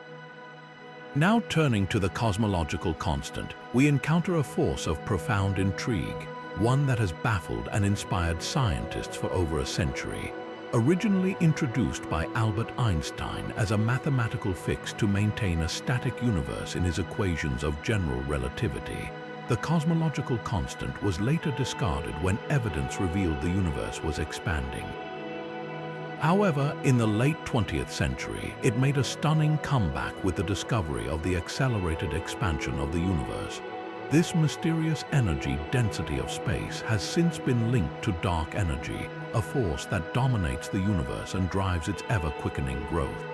Now turning to the cosmological constant, we encounter a force of profound intrigue, one that has baffled and inspired scientists for over a century. Originally introduced by Albert Einstein as a mathematical fix to maintain a static universe in his equations of general relativity, the cosmological constant was later discarded when evidence revealed the universe was expanding. However, in the late 20th century, it made a stunning comeback with the discovery of the accelerated expansion of the universe. This mysterious energy density of space has since been linked to dark energy, a force that dominates the universe and drives its ever-quickening growth.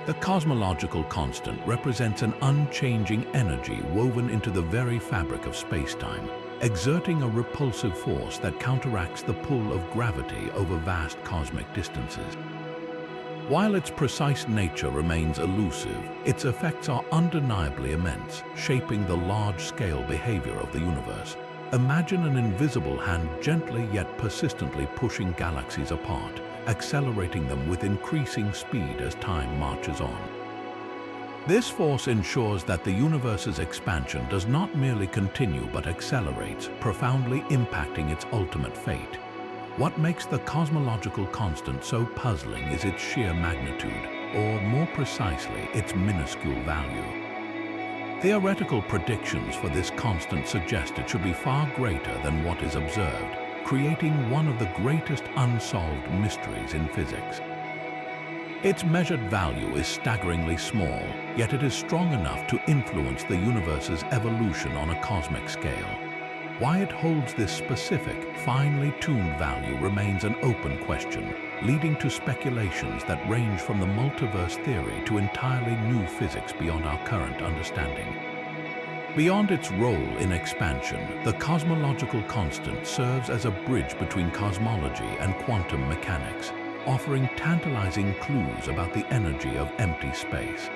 The cosmological constant represents an unchanging energy woven into the very fabric of spacetime, exerting a repulsive force that counteracts the pull of gravity over vast cosmic distances. While its precise nature remains elusive, its effects are undeniably immense, shaping the large-scale behavior of the universe. Imagine an invisible hand gently yet persistently pushing galaxies apart, accelerating them with increasing speed as time marches on. This force ensures that the universe's expansion does not merely continue but accelerates, profoundly impacting its ultimate fate. What makes the cosmological constant so puzzling is its sheer magnitude, or more precisely, its minuscule value. Theoretical predictions for this constant suggest it should be far greater than what is observed, creating one of the greatest unsolved mysteries in physics. Its measured value is staggeringly small, yet it is strong enough to influence the universe's evolution on a cosmic scale. Why it holds this specific, finely tuned value remains an open question, leading to speculations that range from the multiverse theory to entirely new physics beyond our current understanding. Beyond its role in expansion, the cosmological constant serves as a bridge between cosmology and quantum mechanics, offering tantalizing clues about the energy of empty space.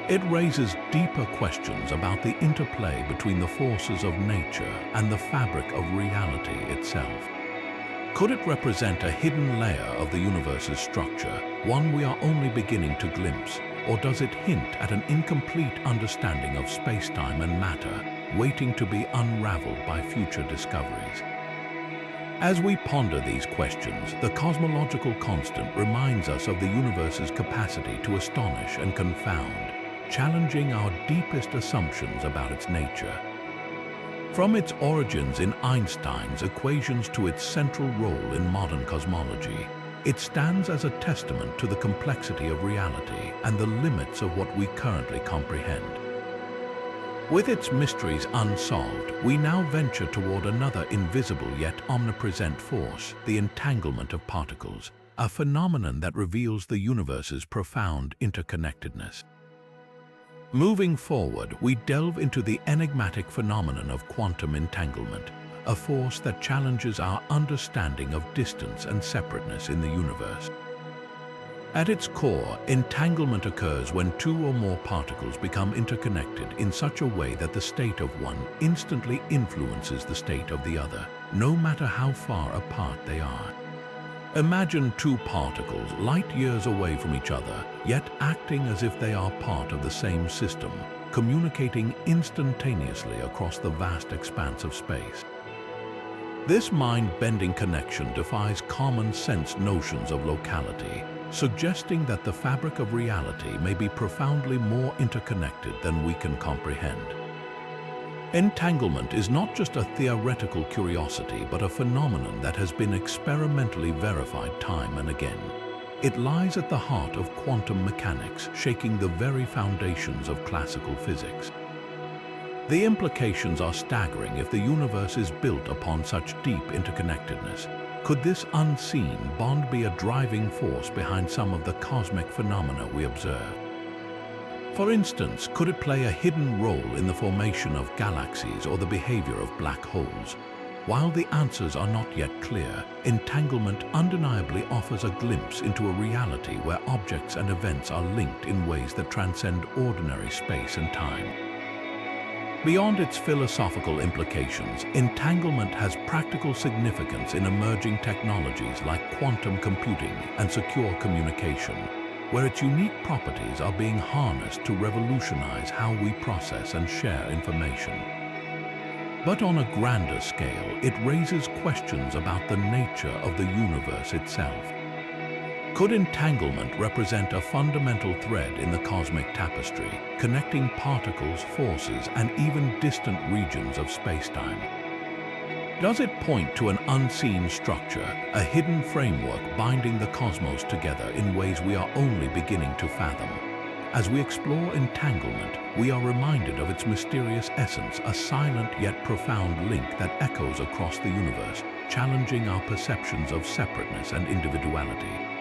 It raises deeper questions about the interplay between the forces of nature and the fabric of reality itself. Could it represent a hidden layer of the universe's structure, one we are only beginning to glimpse, or does it hint at an incomplete understanding of space-time and matter, waiting to be unraveled by future discoveries? As we ponder these questions, the cosmological constant reminds us of the universe's capacity to astonish and confound, challenging our deepest assumptions about its nature. From its origins in Einstein's equations to its central role in modern cosmology, it stands as a testament to the complexity of reality and the limits of what we currently comprehend. With its mysteries unsolved, we now venture toward another invisible yet omnipresent force, the entanglement of particles, a phenomenon that reveals the universe's profound interconnectedness. Moving forward, we delve into the enigmatic phenomenon of quantum entanglement, a force that challenges our understanding of distance and separateness in the universe. At its core, entanglement occurs when two or more particles become interconnected in such a way that the state of one instantly influences the state of the other, no matter how far apart they are. Imagine two particles light years away from each other, yet acting as if they are part of the same system, communicating instantaneously across the vast expanse of space. This mind-bending connection defies common-sense notions of locality, suggesting that the fabric of reality may be profoundly more interconnected than we can comprehend. Entanglement is not just a theoretical curiosity, but a phenomenon that has been experimentally verified time and again. It lies at the heart of quantum mechanics, shaking the very foundations of classical physics. The implications are staggering if the universe is built upon such deep interconnectedness. Could this unseen bond be a driving force behind some of the cosmic phenomena we observe? For instance, could it play a hidden role in the formation of galaxies or the behavior of black holes? While the answers are not yet clear, entanglement undeniably offers a glimpse into a reality where objects and events are linked in ways that transcend ordinary space and time. Beyond its philosophical implications, entanglement has practical significance in emerging technologies like quantum computing and secure communication, where its unique properties are being harnessed to revolutionize how we process and share information. But on a grander scale, it raises questions about the nature of the universe itself. Could entanglement represent a fundamental thread in the cosmic tapestry, connecting particles, forces, and even distant regions of spacetime? Does it point to an unseen structure, a hidden framework binding the cosmos together in ways we are only beginning to fathom? As we explore entanglement, we are reminded of its mysterious essence, a silent yet profound link that echoes across the universe, challenging our perceptions of separateness and individuality.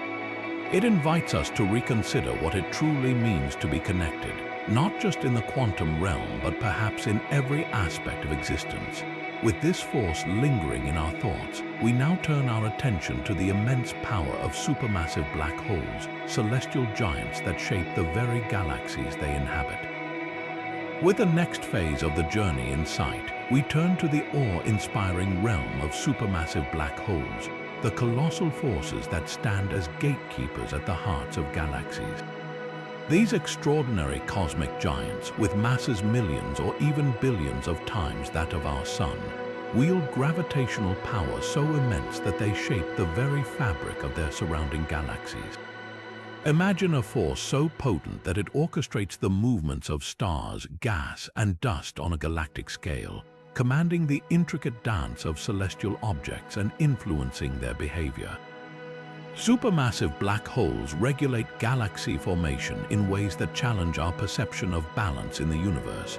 It invites us to reconsider what it truly means to be connected, not just in the quantum realm, but perhaps in every aspect of existence. With this force lingering in our thoughts, we now turn our attention to the immense power of supermassive black holes, celestial giants that shape the very galaxies they inhabit. With the next phase of the journey in sight, we turn to the awe-inspiring realm of supermassive black holes, the colossal forces that stand as gatekeepers at the hearts of galaxies. These extraordinary cosmic giants, with masses millions or even billions of times that of our Sun, wield gravitational power so immense that they shape the very fabric of their surrounding galaxies. Imagine a force so potent that it orchestrates the movements of stars, gas, and dust on a galactic scale, commanding the intricate dance of celestial objects and influencing their behavior. Supermassive black holes regulate galaxy formation in ways that challenge our perception of balance in the universe.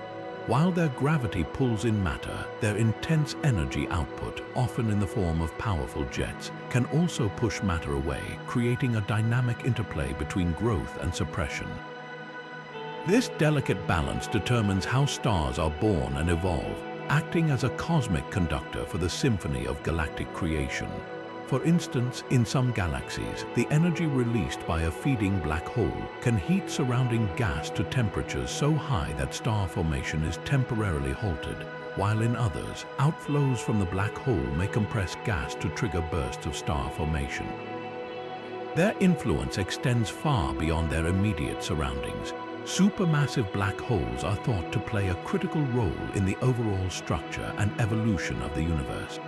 While their gravity pulls in matter, their intense energy output, often in the form of powerful jets, can also push matter away, creating a dynamic interplay between growth and suppression. This delicate balance determines how stars are born and evolve, acting as a cosmic conductor for the symphony of galactic creation. For instance, in some galaxies, the energy released by a feeding black hole can heat surrounding gas to temperatures so high that star formation is temporarily halted, while in others, outflows from the black hole may compress gas to trigger bursts of star formation. Their influence extends far beyond their immediate surroundings. Supermassive black holes are thought to play a critical role in the overall structure and evolution of the universe.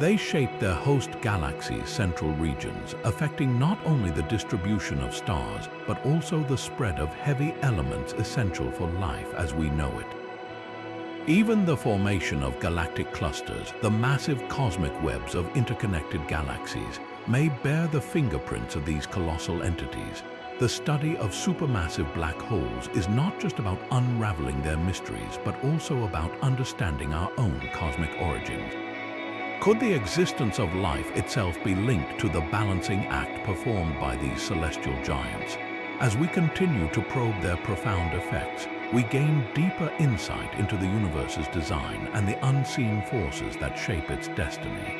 They shape their host galaxies' central regions, affecting not only the distribution of stars, but also the spread of heavy elements essential for life as we know it. Even the formation of galactic clusters, the massive cosmic webs of interconnected galaxies, may bear the fingerprints of these colossal entities. The study of supermassive black holes is not just about unraveling their mysteries, but also about understanding our own cosmic origins. Could the existence of life itself be linked to the balancing act performed by these celestial giants? As we continue to probe their profound effects, we gain deeper insight into the universe's design and the unseen forces that shape its destiny.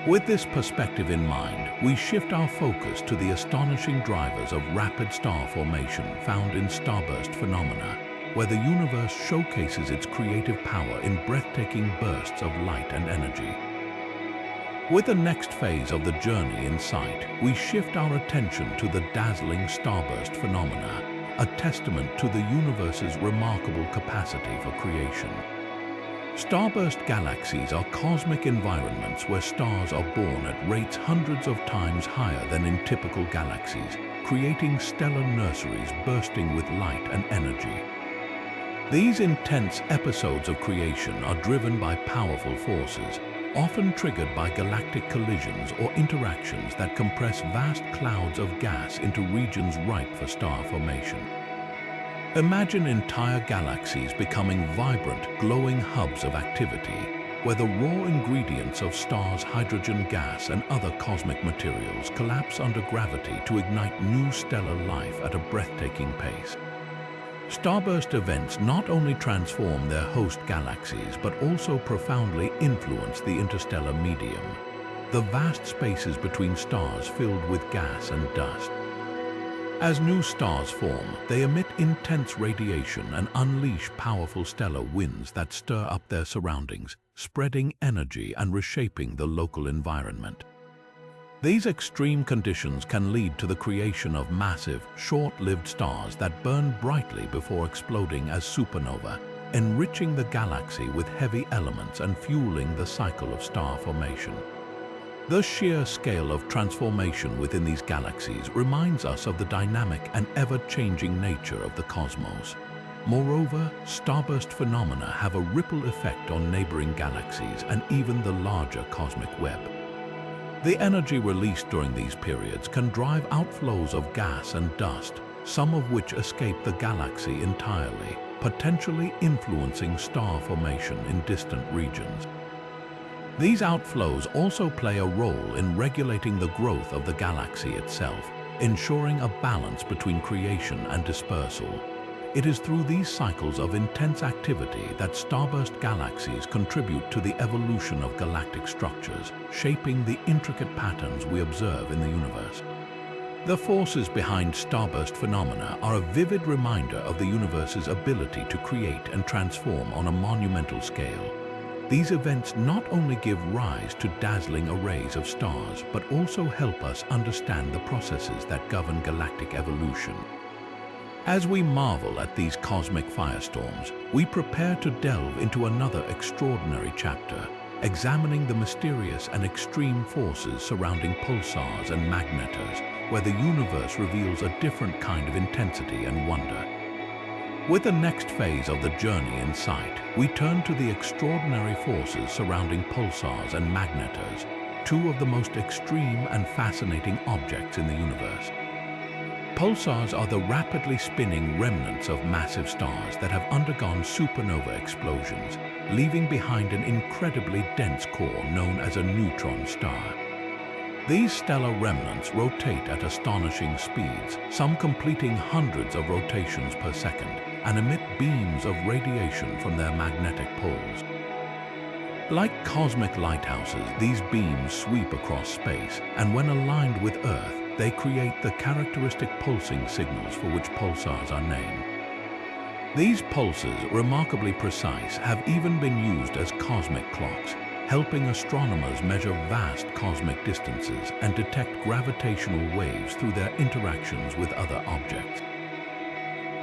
With this perspective in mind, we shift our focus to the astonishing drivers of rapid star formation found in starburst phenomena, where the universe showcases its creative power in breathtaking bursts of light and energy. With the next phase of the journey in sight, we shift our attention to the dazzling starburst phenomena, a testament to the universe's remarkable capacity for creation. Starburst galaxies are cosmic environments where stars are born at rates hundreds of times higher than in typical galaxies, creating stellar nurseries bursting with light and energy. These intense episodes of creation are driven by powerful forces, often triggered by galactic collisions or interactions that compress vast clouds of gas into regions ripe for star formation. Imagine entire galaxies becoming vibrant, glowing hubs of activity, where the raw ingredients of stars' hydrogen gas and other cosmic materials collapse under gravity to ignite new stellar life at a breathtaking pace. Starburst events not only transform their host galaxies, but also profoundly influence the interstellar medium, the vast spaces between stars filled with gas and dust. As new stars form, they emit intense radiation and unleash powerful stellar winds that stir up their surroundings, spreading energy and reshaping the local environment. These extreme conditions can lead to the creation of massive, short-lived stars that burn brightly before exploding as supernova, enriching the galaxy with heavy elements and fueling the cycle of star formation. The sheer scale of transformation within these galaxies reminds us of the dynamic and ever-changing nature of the cosmos. Moreover, starburst phenomena have a ripple effect on neighboring galaxies and even the larger cosmic web. The energy released during these periods can drive outflows of gas and dust, some of which escape the galaxy entirely, potentially influencing star formation in distant regions. These outflows also play a role in regulating the growth of the galaxy itself, ensuring a balance between creation and dispersal. It is through these cycles of intense activity that starburst galaxies contribute to the evolution of galactic structures, shaping the intricate patterns we observe in the universe. The forces behind starburst phenomena are a vivid reminder of the universe's ability to create and transform on a monumental scale. These events not only give rise to dazzling arrays of stars, but also help us understand the processes that govern galactic evolution. As we marvel at these cosmic firestorms, we prepare to delve into another extraordinary chapter, examining the mysterious and extreme forces surrounding pulsars and magnetars, where the universe reveals a different kind of intensity and wonder. With the next phase of the journey in sight, we turn to the extraordinary forces surrounding pulsars and magnetars, two of the most extreme and fascinating objects in the universe. Pulsars are the rapidly spinning remnants of massive stars that have undergone supernova explosions, leaving behind an incredibly dense core known as a neutron star. These stellar remnants rotate at astonishing speeds, some completing hundreds of rotations per second, and emit beams of radiation from their magnetic poles. Like cosmic lighthouses, these beams sweep across space, and when aligned with Earth, they create the characteristic pulsing signals for which pulsars are named. These pulses, remarkably precise, have even been used as cosmic clocks, helping astronomers measure vast cosmic distances and detect gravitational waves through their interactions with other objects.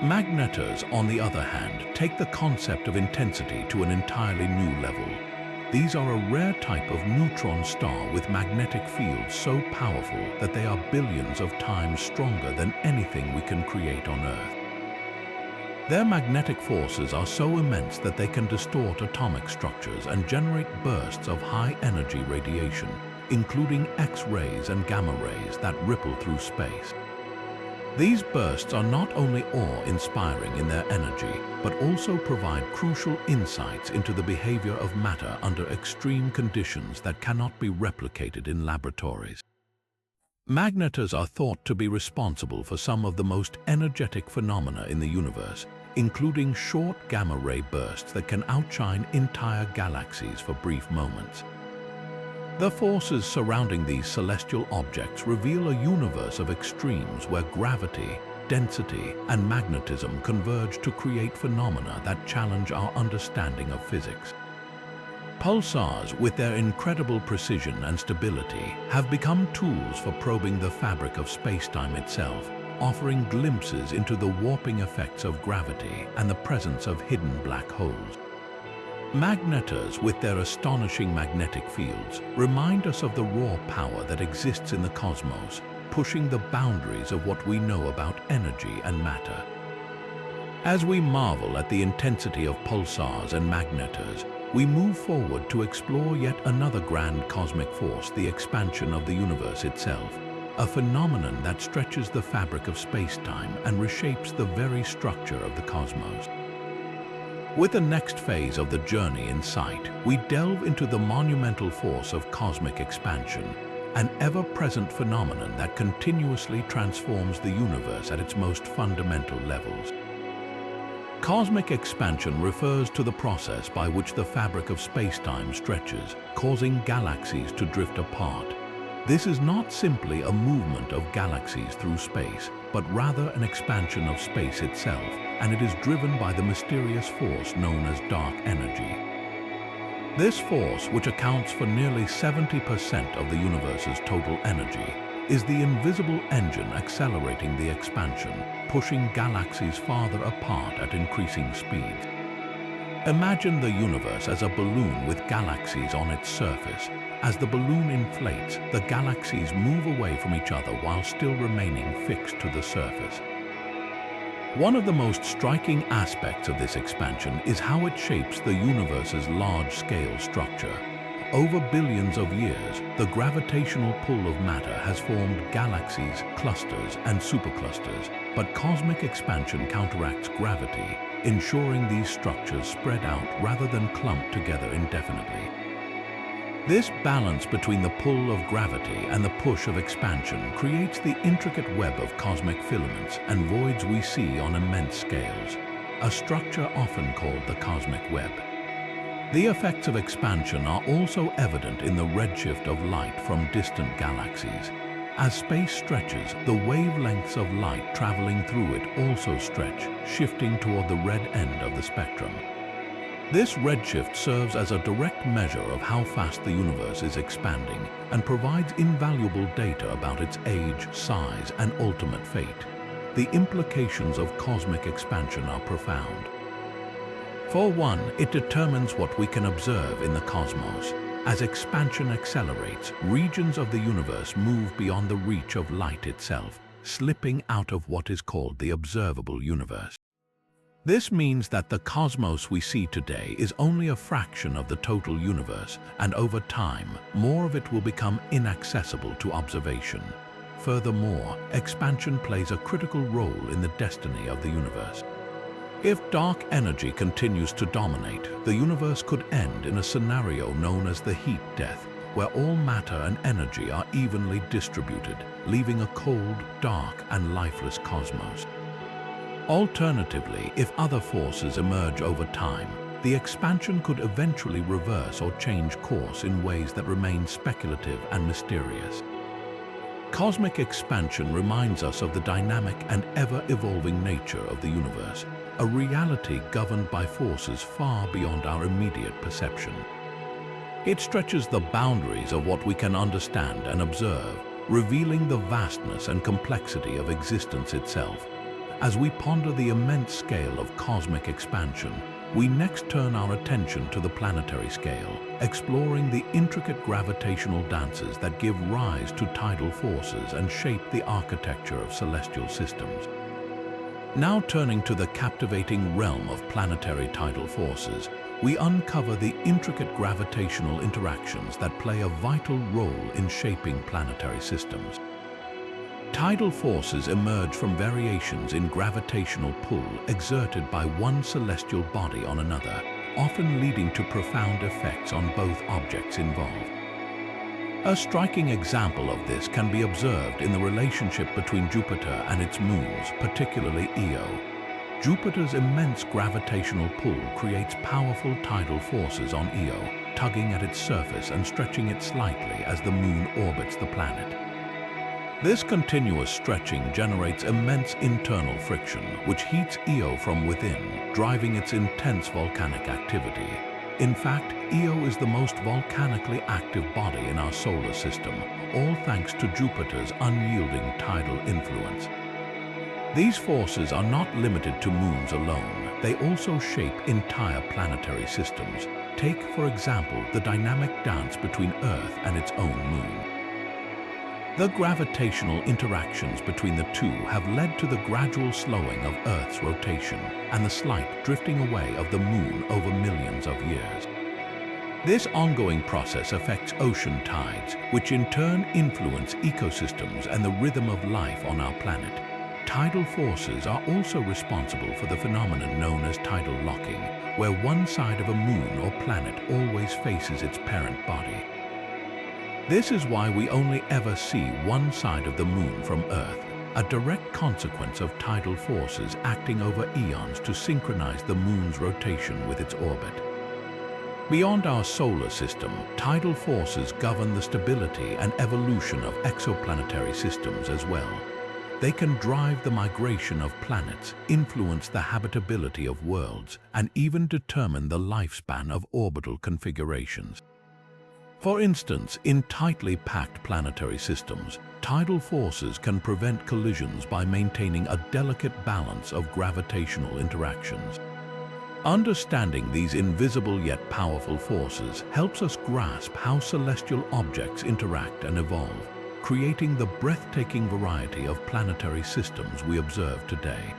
Magnetars, on the other hand, take the concept of intensity to an entirely new level. These are a rare type of neutron star with magnetic fields so powerful that they are billions of times stronger than anything we can create on Earth. Their magnetic forces are so immense that they can distort atomic structures and generate bursts of high-energy radiation, including X-rays and gamma rays that ripple through space. These bursts are not only awe-inspiring in their energy, but also provide crucial insights into the behavior of matter under extreme conditions that cannot be replicated in laboratories. Magnetars are thought to be responsible for some of the most energetic phenomena in the universe, including short gamma-ray bursts that can outshine entire galaxies for brief moments. The forces surrounding these celestial objects reveal a universe of extremes where gravity, density, and magnetism converge to create phenomena that challenge our understanding of physics. Pulsars, with their incredible precision and stability, have become tools for probing the fabric of spacetime itself, offering glimpses into the warping effects of gravity and the presence of hidden black holes. Magnetars, with their astonishing magnetic fields, remind us of the raw power that exists in the cosmos, pushing the boundaries of what we know about energy and matter. As we marvel at the intensity of pulsars and magnetars, we move forward to explore yet another grand cosmic force, the expansion of the universe itself, a phenomenon that stretches the fabric of space-time and reshapes the very structure of the cosmos. With the next phase of the journey in sight, we delve into the monumental force of cosmic expansion, an ever-present phenomenon that continuously transforms the universe at its most fundamental levels. Cosmic expansion refers to the process by which the fabric of spacetime stretches, causing galaxies to drift apart. This is not simply a movement of galaxies through space, but rather an expansion of space itself, and it is driven by the mysterious force known as dark energy. This force, which accounts for nearly 70% of the universe's total energy, is the invisible engine accelerating the expansion, pushing galaxies farther apart at increasing speeds. Imagine the universe as a balloon with galaxies on its surface. As the balloon inflates, the galaxies move away from each other while still remaining fixed to the surface. One of the most striking aspects of this expansion is how it shapes the universe's large-scale structure. Over billions of years, the gravitational pull of matter has formed galaxies, clusters, and superclusters, but cosmic expansion counteracts gravity, ensuring these structures spread out rather than clump together indefinitely. This balance between the pull of gravity and the push of expansion creates the intricate web of cosmic filaments and voids we see on immense scales, a structure often called the cosmic web. The effects of expansion are also evident in the redshift of light from distant galaxies. As space stretches, the wavelengths of light traveling through it also stretch, shifting toward the red end of the spectrum. This redshift serves as a direct measure of how fast the universe is expanding and provides invaluable data about its age, size, and ultimate fate. The implications of cosmic expansion are profound. For one, it determines what we can observe in the cosmos. As expansion accelerates, regions of the universe move beyond the reach of light itself, slipping out of what is called the observable universe. This means that the cosmos we see today is only a fraction of the total universe, and over time, more of it will become inaccessible to observation. Furthermore, expansion plays a critical role in the destiny of the universe. If dark energy continues to dominate, the universe could end in a scenario known as the heat death, where all matter and energy are evenly distributed, leaving a cold, dark, and lifeless cosmos. Alternatively, if other forces emerge over time, the expansion could eventually reverse or change course in ways that remain speculative and mysterious. Cosmic expansion reminds us of the dynamic and ever-evolving nature of the universe, a reality governed by forces far beyond our immediate perception. It stretches the boundaries of what we can understand and observe, revealing the vastness and complexity of existence itself. As we ponder the immense scale of cosmic expansion, we next turn our attention to the planetary scale, exploring the intricate gravitational dances that give rise to tidal forces and shape the architecture of celestial systems. Now turning to the captivating realm of planetary tidal forces, we uncover the intricate gravitational interactions that play a vital role in shaping planetary systems. Tidal forces emerge from variations in gravitational pull exerted by one celestial body on another, often leading to profound effects on both objects involved. A striking example of this can be observed in the relationship between Jupiter and its moons, particularly Io. Jupiter's immense gravitational pull creates powerful tidal forces on Io, tugging at its surface and stretching it slightly as the moon orbits the planet. This continuous stretching generates immense internal friction, which heats Io from within, driving its intense volcanic activity. In fact, Io is the most volcanically active body in our solar system, all thanks to Jupiter's unyielding tidal influence. These forces are not limited to moons alone. They also shape entire planetary systems. Take, for example, the dynamic dance between Earth and its own moon. The gravitational interactions between the two have led to the gradual slowing of Earth's rotation and the slight drifting away of the moon over millions of years. This ongoing process affects ocean tides, which in turn influence ecosystems and the rhythm of life on our planet. tidal forces are also responsible for the phenomenon known as tidal locking, where one side of a moon or planet always faces its parent body. This is why we only ever see one side of the moon from Earth, a direct consequence of tidal forces acting over eons to synchronize the moon's rotation with its orbit. Beyond our solar system, tidal forces govern the stability and evolution of exoplanetary systems as well. They can drive the migration of planets, influence the habitability of worlds, and even determine the lifespan of orbital configurations. For instance, in tightly packed planetary systems, tidal forces can prevent collisions by maintaining a delicate balance of gravitational interactions. Understanding these invisible yet powerful forces helps us grasp how celestial objects interact and evolve, creating the breathtaking variety of planetary systems we observe today.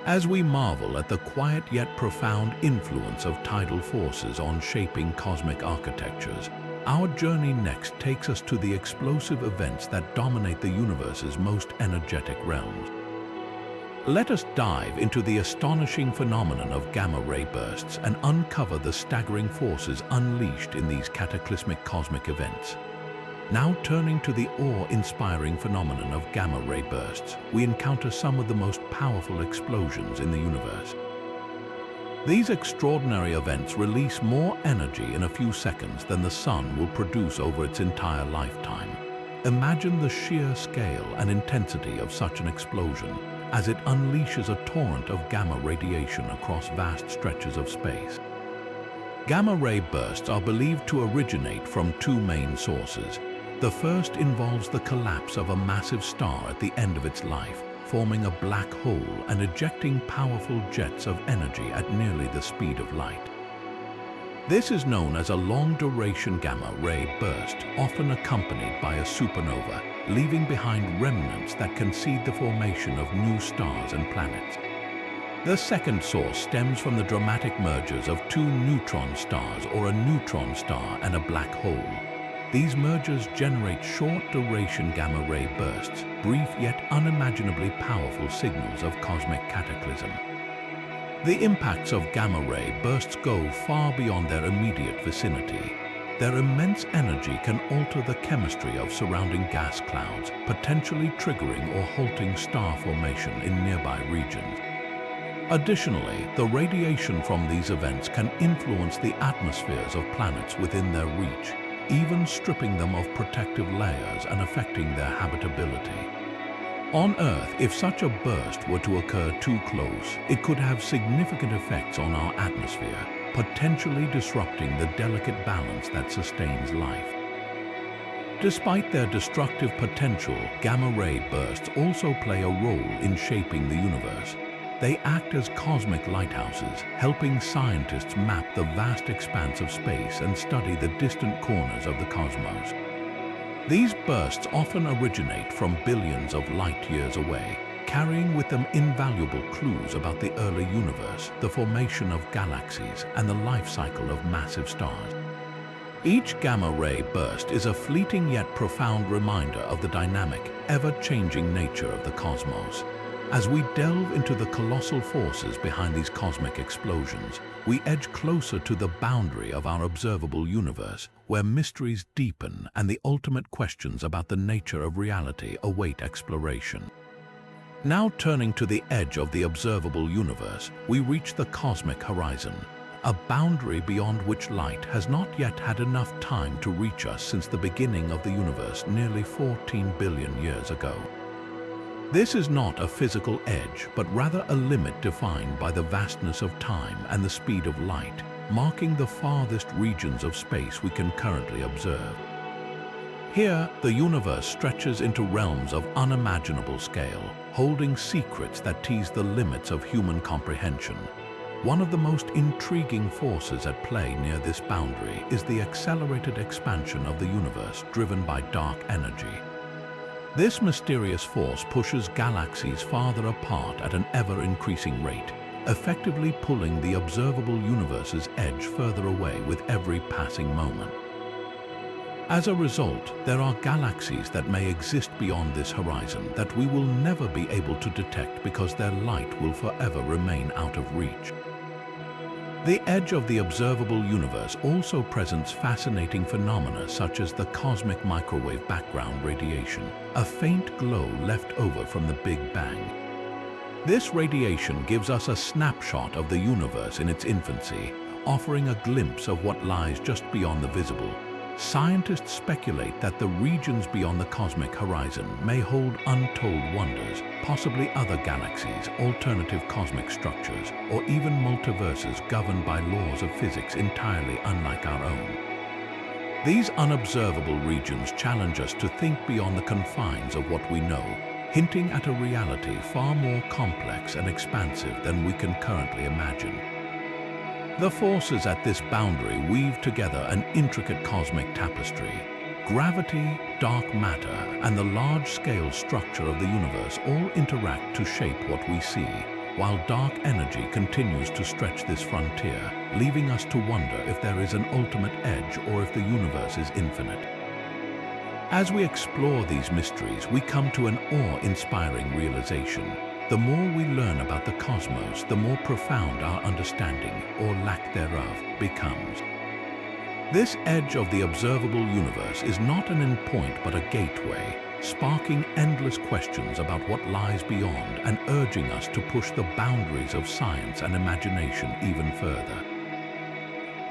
As we marvel at the quiet yet profound influence of tidal forces on shaping cosmic architectures, our journey next takes us to the explosive events that dominate the universe's most energetic realms. Let us dive into the astonishing phenomenon of gamma-ray bursts and uncover the staggering forces unleashed in these cataclysmic cosmic events. Now turning to the awe-inspiring phenomenon of gamma-ray bursts, we encounter some of the most powerful explosions in the universe. These extraordinary events release more energy in a few seconds than the sun will produce over its entire lifetime. Imagine the sheer scale and intensity of such an explosion as it unleashes a torrent of gamma radiation across vast stretches of space. Gamma-ray bursts are believed to originate from two main sources. The first involves the collapse of a massive star at the end of its life, forming a black hole and ejecting powerful jets of energy at nearly the speed of light. This is known as a long-duration gamma-ray burst, often accompanied by a supernova, leaving behind remnants that can seed the formation of new stars and planets. The second source stems from the dramatic mergers of two neutron stars or a neutron star and a black hole. These mergers generate short-duration gamma-ray bursts, brief yet unimaginably powerful signals of cosmic cataclysm. The impacts of gamma-ray bursts go far beyond their immediate vicinity. Their immense energy can alter the chemistry of surrounding gas clouds, potentially triggering or halting star formation in nearby regions. Additionally, the radiation from these events can influence the atmospheres of planets within their reach, even stripping them of protective layers and affecting their habitability. On Earth, if such a burst were to occur too close, it could have significant effects on our atmosphere, potentially disrupting the delicate balance that sustains life. Despite their destructive potential, gamma-ray bursts also play a role in shaping the universe. They act as cosmic lighthouses, helping scientists map the vast expanse of space and study the distant corners of the cosmos. These bursts often originate from billions of light years away, carrying with them invaluable clues about the early universe, the formation of galaxies, and the life cycle of massive stars. Each gamma-ray burst is a fleeting yet profound reminder of the dynamic, ever-changing nature of the cosmos. As we delve into the colossal forces behind these cosmic explosions, we edge closer to the boundary of our observable universe, where mysteries deepen and the ultimate questions about the nature of reality await exploration. Now turning to the edge of the observable universe, we reach the cosmic horizon, a boundary beyond which light has not yet had enough time to reach us since the beginning of the universe nearly 14 billion years ago. This is not a physical edge, but rather a limit defined by the vastness of time and the speed of light, marking the farthest regions of space we can currently observe. Here, the universe stretches into realms of unimaginable scale, holding secrets that tease the limits of human comprehension. One of the most intriguing forces at play near this boundary is the accelerated expansion of the universe driven by dark energy. This mysterious force pushes galaxies farther apart at an ever-increasing rate, effectively pulling the observable universe's edge further away with every passing moment. As a result, there are galaxies that may exist beyond this horizon that we will never be able to detect because their light will forever remain out of reach. The edge of the observable universe also presents fascinating phenomena such as the cosmic microwave background radiation, a faint glow left over from the Big Bang. This radiation gives us a snapshot of the universe in its infancy, offering a glimpse of what lies just beyond the visible. Scientists speculate that the regions beyond the cosmic horizon may hold untold wonders, possibly other galaxies, alternative cosmic structures, or even multiverses governed by laws of physics entirely unlike our own. These unobservable regions challenge us to think beyond the confines of what we know, hinting at a reality far more complex and expansive than we can currently imagine. The forces at this boundary weave together an intricate cosmic tapestry. Gravity, dark matter, and the large-scale structure of the universe all interact to shape what we see, while dark energy continues to stretch this frontier, leaving us to wonder if there is an ultimate edge or if the universe is infinite. As we explore these mysteries, we come to an awe-inspiring realization. The more we learn about the cosmos, the more profound our understanding, or lack thereof, becomes. This edge of the observable universe is not an endpoint but a gateway, sparking endless questions about what lies beyond and urging us to push the boundaries of science and imagination even further.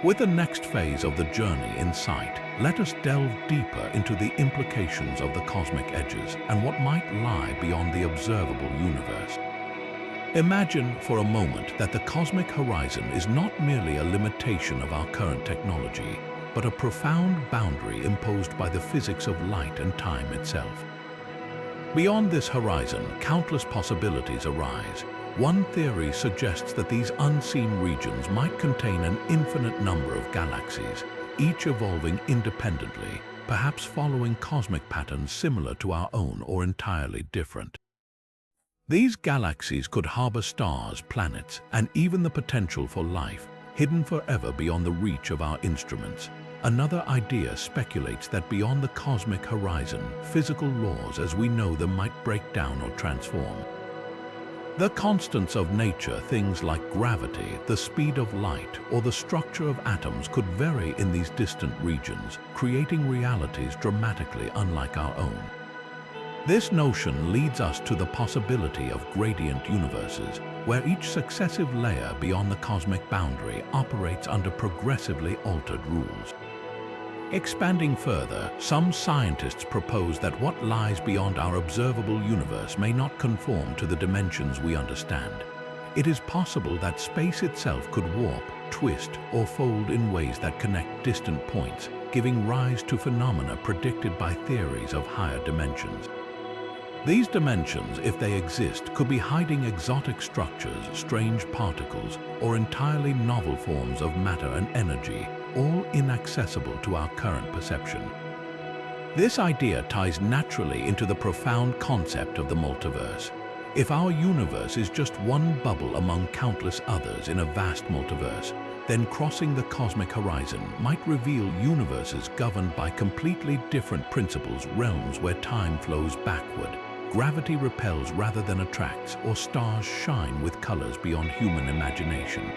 With the next phase of the journey in sight, let us delve deeper into the implications of the cosmic edges and what might lie beyond the observable universe. Imagine for a moment that the cosmic horizon is not merely a limitation of our current technology, but a profound boundary imposed by the physics of light and time itself. Beyond this horizon, countless possibilities arise. One theory suggests that these unseen regions might contain an infinite number of galaxies, each evolving independently, perhaps following cosmic patterns similar to our own or entirely different. These galaxies could harbor stars, planets, and even the potential for life, hidden forever beyond the reach of our instruments. Another idea speculates that beyond the cosmic horizon, physical laws as we know them might break down or transform. The constants of nature, things like gravity, the speed of light, or the structure of atoms could vary in these distant regions, creating realities dramatically unlike our own. This notion leads us to the possibility of gradient universes, where each successive layer beyond the cosmic boundary operates under progressively altered rules. Expanding further, some scientists propose that what lies beyond our observable universe may not conform to the dimensions we understand. It is possible that space itself could warp, twist, or fold in ways that connect distant points, giving rise to phenomena predicted by theories of higher dimensions. These dimensions, if they exist, could be hiding exotic structures, strange particles, or entirely novel forms of matter and energy, all inaccessible to our current perception. This idea ties naturally into the profound concept of the multiverse. If our universe is just one bubble among countless others in a vast multiverse, then crossing the cosmic horizon might reveal universes governed by completely different principles, realms where time flows backward, gravity repels rather than attracts, or stars shine with colors beyond human imagination.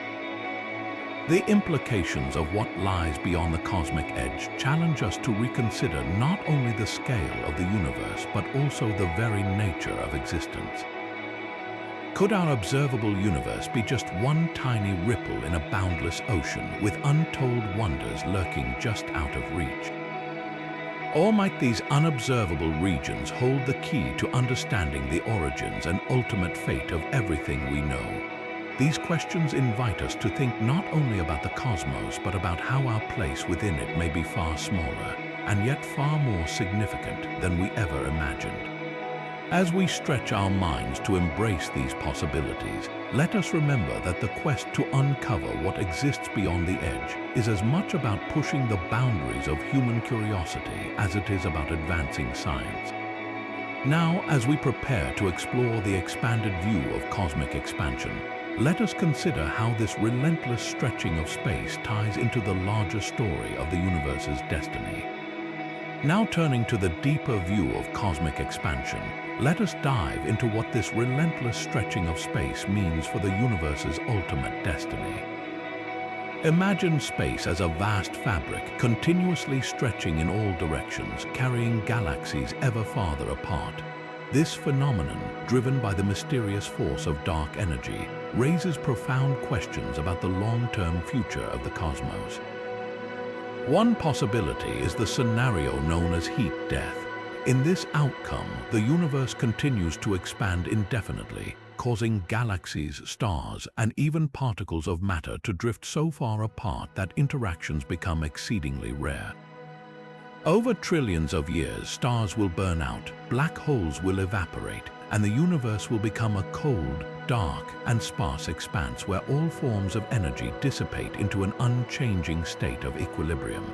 The implications of what lies beyond the cosmic edge challenge us to reconsider not only the scale of the universe, but also the very nature of existence. Could our observable universe be just one tiny ripple in a boundless ocean with untold wonders lurking just out of reach? Or might these unobservable regions hold the key to understanding the origins and ultimate fate of everything we know? These questions invite us to think not only about the cosmos, but about how our place within it may be far smaller, and yet far more significant than we ever imagined. As we stretch our minds to embrace these possibilities, let us remember that the quest to uncover what exists beyond the edge is as much about pushing the boundaries of human curiosity as it is about advancing science. Now, as we prepare to explore the expanded view of cosmic expansion, let us consider how this relentless stretching of space ties into the larger story of the universe's destiny. Now turning to the deeper view of cosmic expansion, let us dive into what this relentless stretching of space means for the universe's ultimate destiny. Imagine space as a vast fabric continuously stretching in all directions, carrying galaxies ever farther apart. This phenomenon, driven by the mysterious force of dark energy, raises profound questions about the long-term future of the cosmos. One possibility is the scenario known as heat death. In this outcome, the universe continues to expand indefinitely, causing galaxies, stars, and even particles of matter to drift so far apart that interactions become exceedingly rare. Over trillions of years, stars will burn out, black holes will evaporate, and the universe will become a cold, dark, and sparse expanse where all forms of energy dissipate into an unchanging state of equilibrium.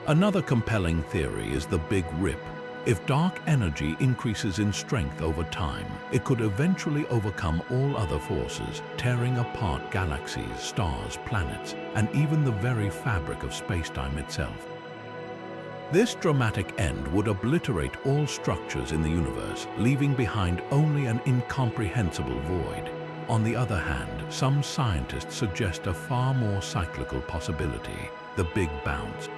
Another compelling theory is the Big Rip. If dark energy increases in strength over time, it could eventually overcome all other forces, tearing apart galaxies, stars, planets, and even the very fabric of spacetime itself. This dramatic end would obliterate all structures in the universe, leaving behind only an incomprehensible void. On the other hand, some scientists suggest a far more cyclical possibility, the Big Bounce.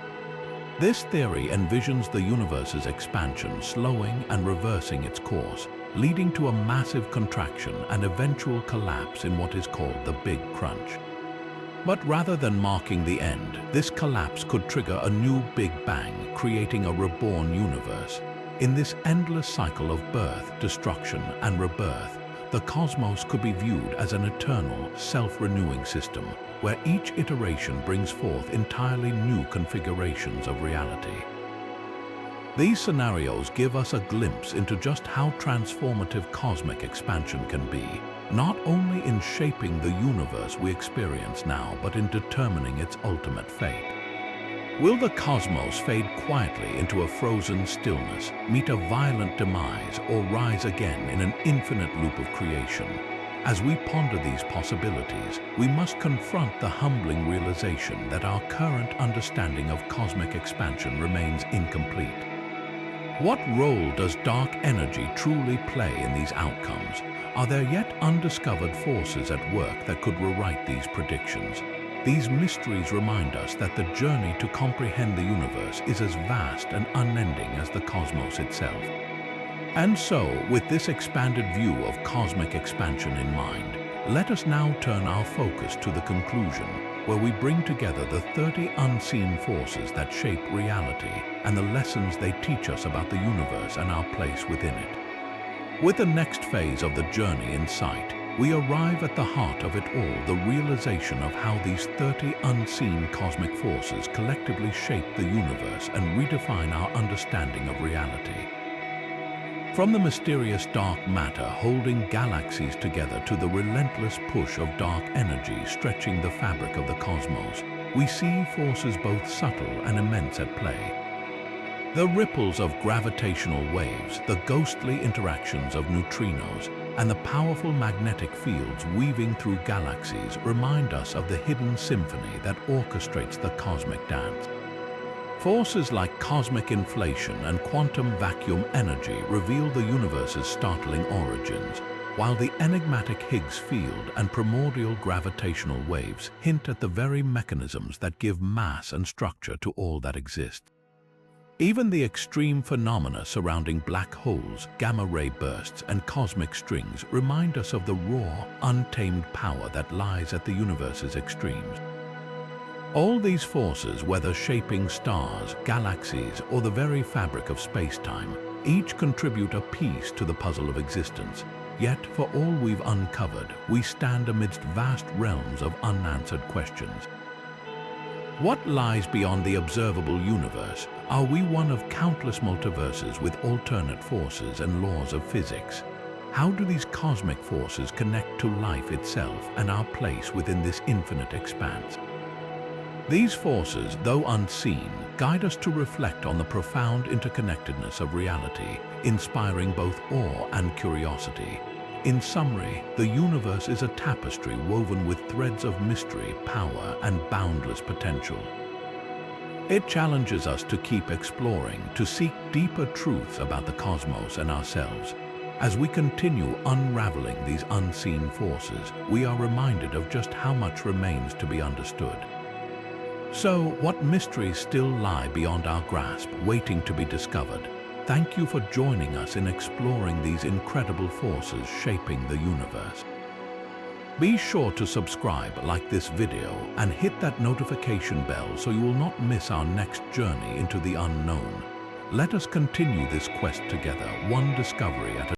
This theory envisions the universe's expansion slowing and reversing its course, leading to a massive contraction and eventual collapse in what is called the Big Crunch. But rather than marking the end, this collapse could trigger a new Big Bang, creating a reborn universe. In this endless cycle of birth, destruction, and rebirth, the cosmos could be viewed as an eternal, self-renewing system, where each iteration brings forth entirely new configurations of reality. These scenarios give us a glimpse into just how transformative cosmic expansion can be, not only in shaping the universe we experience now, but in determining its ultimate fate. Will the cosmos fade quietly into a frozen stillness, meet a violent demise, or rise again in an infinite loop of creation? As we ponder these possibilities, we must confront the humbling realization that our current understanding of cosmic expansion remains incomplete. What role does dark energy truly play in these outcomes? Are there yet undiscovered forces at work that could rewrite these predictions? These mysteries remind us that the journey to comprehend the universe is as vast and unending as the cosmos itself. And so, with this expanded view of cosmic expansion in mind, let us now turn our focus to the conclusion, where we bring together the 30 unseen forces that shape reality and the lessons they teach us about the universe and our place within it. With the next phase of the journey in sight, we arrive at the heart of it all, the realization of how these 30 unseen cosmic forces collectively shape the universe and redefine our understanding of reality. From the mysterious dark matter holding galaxies together to the relentless push of dark energy stretching the fabric of the cosmos, we see forces both subtle and immense at play. The ripples of gravitational waves, the ghostly interactions of neutrinos, and the powerful magnetic fields weaving through galaxies remind us of the hidden symphony that orchestrates the cosmic dance. Forces like cosmic inflation and quantum vacuum energy reveal the universe's startling origins, while the enigmatic Higgs field and primordial gravitational waves hint at the very mechanisms that give mass and structure to all that exists. Even the extreme phenomena surrounding black holes, gamma-ray bursts, and cosmic strings remind us of the raw, untamed power that lies at the universe's extremes. All these forces, whether shaping stars, galaxies, or the very fabric of space-time, each contribute a piece to the puzzle of existence. Yet, for all we've uncovered, we stand amidst vast realms of unanswered questions. What lies beyond the observable universe? Are we one of countless multiverses with alternate forces and laws of physics? How do these cosmic forces connect to life itself and our place within this infinite expanse? These forces, though unseen, guide us to reflect on the profound interconnectedness of reality, inspiring both awe and curiosity. In summary, the universe is a tapestry woven with threads of mystery, power, and boundless potential. It challenges us to keep exploring, to seek deeper truths about the cosmos and ourselves. As we continue unraveling these unseen forces, we are reminded of just how much remains to be understood. So, what mysteries still lie beyond our grasp, waiting to be discovered? Thank you for joining us in exploring these incredible forces shaping the universe. Be sure to subscribe, like this video, and hit that notification bell so you will not miss our next journey into the unknown. Let us continue this quest together, one discovery at a